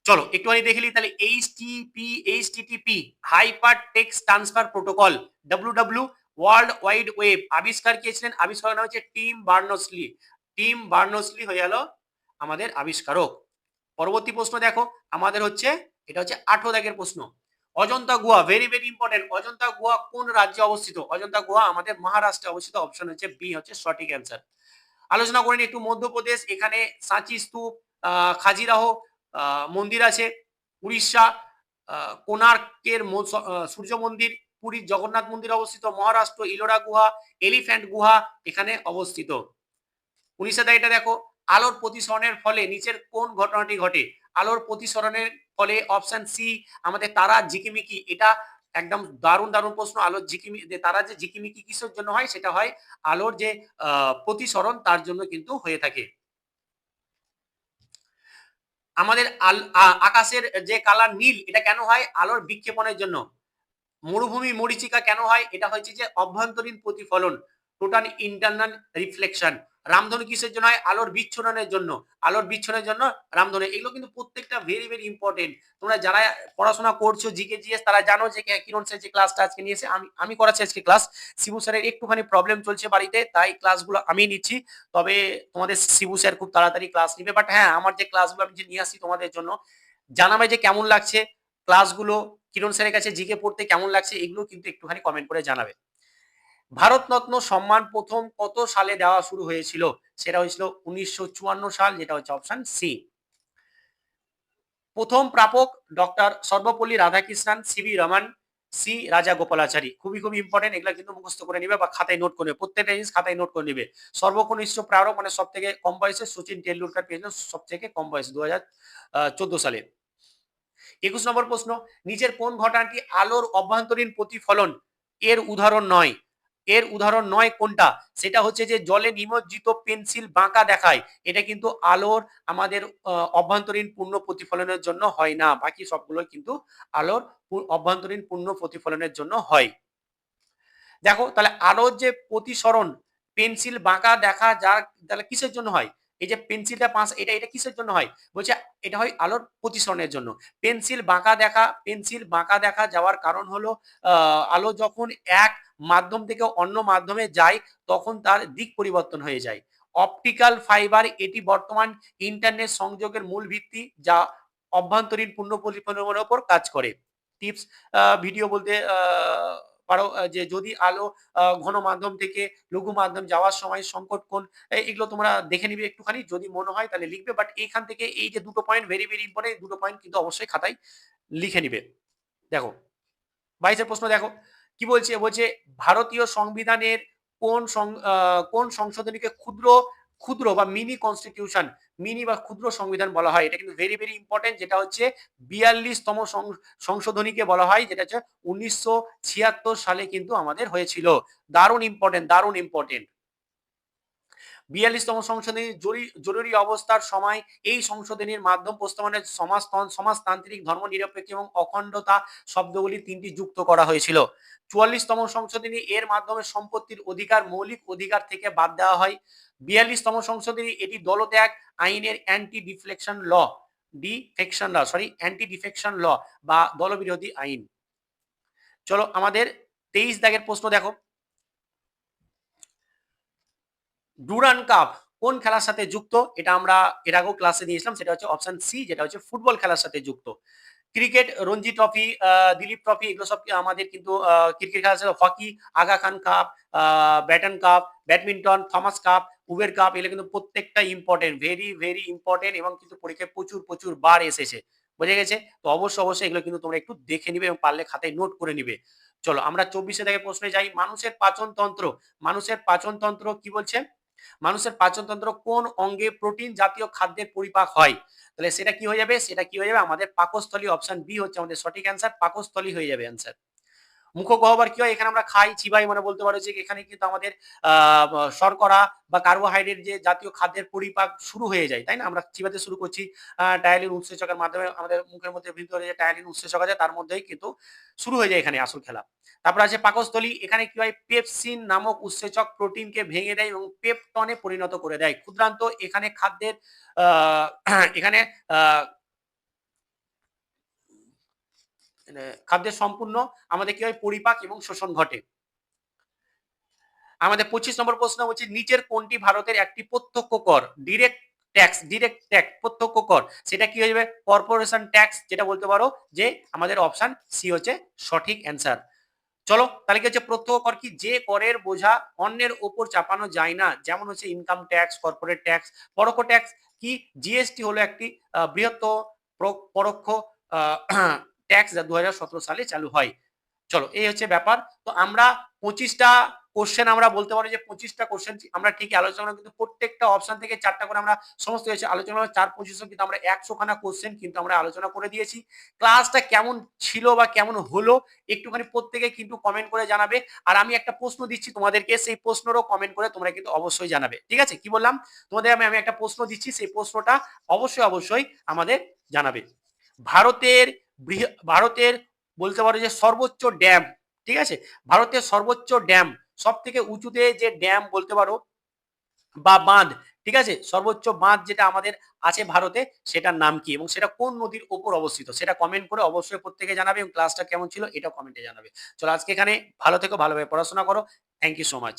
চলো একটুখানি দেখে নিই তাহলে। HTTP hyper text transfer protocol, WW world wide web আবিষ্কার কে ছিলেন? আবিষ্কার হচ্ছে টিম বার্নসলি হয়ে গেল আমাদের আবিষ্কারক। পরবর্তী প্রশ্ন দেখো আমাদের হচ্ছে, এটা হচ্ছে 18 দাগের প্রশ্ন। অজন্তা গুহা, ভেরি ভেরি ইম্পর্টেন্ট। অজন্তা গুহা কোন রাজ্যে অবস্থিত? অজন্তা গুহা আমাদের মহারাষ্ট্রে অবস্থিত। অপশন হচ্ছে বি হচ্ছে সঠিক অ্যান্সার। আলোচনা করেন একটু মধ্যপ্রদেশ। এখানে সাঁচি স্তূপ, খাজিরাহ মন্দির আছে। উড়িষ্যা কোণার্কের সূর্য মন্দির। পুরীর জগন্নাথ মন্দির অবস্থিত। মহারাষ্ট্র ইলোরা গুহা, এলিফ্যান্ট গুহা এখানে অবস্থিত। 19 এটা দেখো, আলোর প্রতিসরণের ফলে নিচের কোন ঘটনাটি ঘটে? আলোর প্রতিসরণের ফলে অপশন সি আমাদের তারা ঝিকিমিকি। এটা একদম দারুণ প্রশ্ন। আলোর তারা যে ঝিকিমিকি কিসের জন্য হয়? সেটা হয় আলোর যে প্রতিসরণ তার জন্য কিন্তু হয়ে থাকে। আমাদের আকাশের যে কালার নীল, এটা কেন হয়? আলোর বিক্ষেপণের জন্য। মরুভূমি মরীচিকা কেন হয়? এটা হচ্ছে যে অভ্যন্তরীণ প্রতিফলন, টোটাল ইন্টারনাল রিফ্লেকশন। রামধনু কিসের জন্য হয়? আলোর বিচ্ছুরণের জন্য। রামধনু। এগুলো কিন্তু প্রত্যেকটা ভেরি ভেরি ইম্পর্টেন্ট। তোমরা যারা পড়াশোনা করছো জিকে জিএস তারা জানো যে কিরণ স্যার যে ক্লাসটা আজকে নিয়েছে, আমি করাচ্ছি আজকে ক্লাস। শিবু স্যারের একটুখানি প্রবলেম চলছে বাড়িতে, তাই ক্লাসগুলো আমি নিচ্ছি। তবে তোমাদের শিবু স্যার খুব তাড়াতাড়ি ক্লাস নিবে। বাট হ্যাঁ, আমার যে ক্লাসগুলো আমি যে নিয়ে আসছি তোমাদের জন্য, জানাবে যে কেমন লাগছে ক্লাসগুলো, কিরণ স্যারের কাছে জিকে পড়তে কেমন লাগছে, এগুলো কিন্তু একটুখানি কমেন্ট করে জানাবে। ভারতরত্ন সম্মান প্রথম কত সালে দেওয়া শুরু হয়েছিল? সেটা হয়েছিল 1954 সাল, যেটা হচ্ছে অপশন সি। প্রথম প্রাপক doctor Sarvepalli Radhakrishnan, CV Raman, C Rajagopalachari. খুবই ইম্পর্টেন্ট, এগুলো কিন্তু মুখস্থ করে নিবে বা খাতায় নোট করে নেবে, প্রত্যেকটা জিনিস খাতায় নোট করে নিবে। সর্বকনিষ্ঠ প্রাপক মানে সব থেকে কম বয়সে সচিন টেন্ডুলকার পেয়েছিল সব থেকে কম বয়সে 2014 সালে। 21 নম্বর প্রশ্ন, নিচের কোন ঘটনাটি আলোর অভ্যন্তরীণ প্রতিফলন এর উদাহরণ নয়? কোনটা? সেটা হচ্ছে যে জলে নিমজ্জিত পেন্সিল বাঁকা দেখায়। এটা কিন্তু আলোর আমাদের অভ্যন্তরীণ পূর্ণ প্রতিফলনের জন্য হয় না। বাকি সবগুলো কিন্তু আলোর অভ্যন্তরীণ পূর্ণ প্রতিফলনের জন্য হয়। দেখো তাহলে আলোর যে প্রতিসরণ, পেন্সিল বাঁকা দেখা যা, তাহলে কিসের জন্য হয়? এই যে পেন্সিলটা এটা কিসের জন্য হয়? বলছে এটা হয় আলোর প্রতিসরণের জন্য। পেন্সিল বাঁকা দেখা যাওয়ার কারণ হলো আলো যখন এক মাধ্যম থেকে অন্য মাধ্যমে যায় তখন তার দিক পরিবর্তন হয়ে যায়। অপটিক্যাল ফাইবার এটি বর্তমান ইন্টারনেট সংযোগের মূল ভিত্তি, যা অভ্যন্তরীণ পূর্ণ প্রতিফলনের উপর কাজ করে। টিপস ভিডিও বলতে পারো যে যদি আলো ঘন মাধ্যম থেকে লঘু মাধ্যম যাওয়ার সময় সংকট কোণ, এগুলো তোমরা দেখে নিবে একটুখানি, যদি মনে হয় তাহলে লিখবে। বাট এইখান থেকে এই যে দুটো পয়েন্ট ভেরি ভেরি ইম্পর্টেন্ট, দুটো পয়েন্ট কিন্তু অবশ্যই খাতায় লিখে নিবে। দেখো 22 প্রশ্ন দেখো কি বলছে। ভারতীয় সংবিধানের কোন সংশোধনীকে ক্ষুদ্র বা মিনি কনস্টিটিউশন, মিনি বা ক্ষুদ্র সংবিধান বলা হয়? এটা কিন্তু ভেরি ভেরি ইম্পর্টেন্ট, যেটা হচ্ছে 42তম সংশোধনীকে বলা হয়, যেটা হচ্ছে 1976 সালে কিন্তু আমাদের হয়েছিল। দারুণ ইম্পর্টেন্ট। 42তম সংশোধনী জরুরি অবস্থার সময় এই সংশোধনীর মাধ্যম প্রস্তাবনায় সমাজতান্ত্রিক, ধর্মনিরপেক্ষ এবং অখণ্ডতা শব্দগুলি 3টি যুক্ত করা হয়েছিল। 44তম সংশোধনী এর মাধ্যমে সম্পত্তির অধিকার মৌলিক অধিকার থেকে বাদ দেওয়া হয়। 42তম সংশোধনী এটি দলত্যাগ আইনের অ্যান্টি ডিফেকশন ল বা দলবিরোধী আইন। চলো আমাদের 23 দাগের প্রশ্ন দেখো, ডুরান্ড কাপ কোন খেলার সাথে যুক্ত? এটা আমরা এর আগেও ক্লাসে দিয়েছিলাম, সেটা হচ্ছে অপশন সি, যেটা হচ্ছে ফুটবল খেলার সাথে যুক্ত। Cricket, Ranji Trophy, Duleep Trophy, এগুলো সব আমাদের কিন্তু ক্রিকেট খেলার সাথে। Hockey, Aga Khan Cup, Beighton Cup, badminton, Thomas Cup, Uber Cup, এগুলো কিন্তু প্রত্যেকটা ইম্পর্টেন্ট, ভেরি ভেরি ইম্পর্টেন্ট এবং কিন্তু পরীক্ষায় প্রচুর প্রচুর বার এসেছে, বুঝে গেছে? তো অবশ্যই এগুলো কিন্তু তোমরা একটু দেখে নিবে এবং পারলে খাতায় নোট করে নিবে। চলো আমরা 24 থেকে প্রশ্নে যাই। মানুষের পাচনতন্ত্র কি বলছে? মানুষের পাচনতন্ত্র কোন অঙ্গে প্রোটিন জাতীয় খাদ্যের পরিপাক হয়? তাহলে সেটা কি হয়ে যাবে? সেটা কি হয়ে যাবে? আমাদের পাকস্থলী। অপশন বি হচ্ছে আমাদের সঠিক অ্যান্সার, পাকস্থলী হয়ে যাবে অ্যান্সার। মুখগহ্বর কি হয়? এখানে আমরা খাই, চিবাই, মানে বলতে পারো যে এখানে কিন্তু আমাদের শর্করা বা কার্বোহাইড্রেট যে জাতীয় খাদ্যের পরিপাক শুরু হয়ে যায়, তাই না? আমরা চিবাতে শুরু করছি, টায়ালিন উৎসেচকের মাধ্যমে আমাদের মুখের মধ্যে ভিতরে যে টায়ালিন উৎসেচক আছে তার মধ্যেই কিন্তু শুরু হয়ে যায় এখানে আসল খেলা। তারপর আছে পাকস্থলী। এখানে কি হয়? পেপসিন নামক উৎসেচক প্রোটিনকে ভেঙে দেয় এবং পেপটনে পরিণত করে দেয়। ক্ষুদ্রান্ত এখানে খাদ্যের এখানে খাদ্যের সম্পূর্ণ আমাদের কি হয়? পরিপাক এবং শোষণ ঘটে। আমাদের 25 নম্বর প্রশ্ন হচ্ছে নিচের কোনটি ভারতের একটি প্রত্যক্ষ কর? ডিরেক্ট ট্যাক্স প্রত্যক্ষ কর, সেটা কি হয়ে যাবে? কর্পোরেশন ট্যাক্স, যেটা বলতে পারো যে আমাদের অপশন সি হচ্ছে সঠিক অ্যান্সার। চলো তাহলে কি হচ্ছে প্রত্যক্ষ কর? কি যে করের বোঝা অন্যের উপর চাপানো যায় না, যেমন হচ্ছে ইনকাম ট্যাক্স, কর্পোরেট ট্যাক্স। পরোক্ষ ট্যাক্স কি? জিএসটি হলো একটি বৃহত্তর পরোক্ষ ট্যাক্স যা 2017 সালে চালু হয়। চলো এই হচ্ছে ব্যাপার। তো আমরা 25টা কোশ্চেন, আমরা বলতে পারি যে 25টা কোশ্চেন আমরা ঠিকই আলোচনা, কিন্তু প্রত্যেকটা অপশন থেকে 4টা করে আমরা সমস্ত হয়েছে আলোচনা, 4-25 কিন্তু আমরা 100 খানা কোশ্চেন কিন্তু আমরা আলোচনা করে দিয়েছি। ক্লাসটা কেমন ছিল বা কেমন হলো একটুখানি প্রত্যেকে কিন্তু কমেন্ট করে জানাবে। আর আমি একটা প্রশ্ন দিচ্ছি তোমাদেরকে, সেই প্রশ্নেরও কমেন্ট করে তোমরা কিন্তু অবশ্যই জানাবে, ঠিক আছে? কি বললাম তোমাদের? আমি একটা প্রশ্ন দিচ্ছি, সেই প্রশ্নটা অবশ্যই আমাদের জানাবে। ভারতের ভারতের বলতে পারো যে সর্বোচ্চ ড্যাম, ঠিক আছে? ভারতের সর্বোচ্চ ড্যাম, সব থেকে উঁচুতে যে ড্যাম বলতে পারো বা বাঁধ, ঠিক আছে, সর্বোচ্চ বাঁধ যেটা আমাদের আছে ভারতে, সেটার নাম কি এবং সেটা কোন নদীর ওপর অবস্থিত? সেটা কমেন্ট করে অবশ্যই প্রত্যেকে জানাবে এবং ক্লাসটা কেমন ছিল এটাও কমেন্টে জানাবে। চলো আজকে এখানে, ভালো থেকো, ভালোভাবে পড়াশোনা করো। Thank you so much.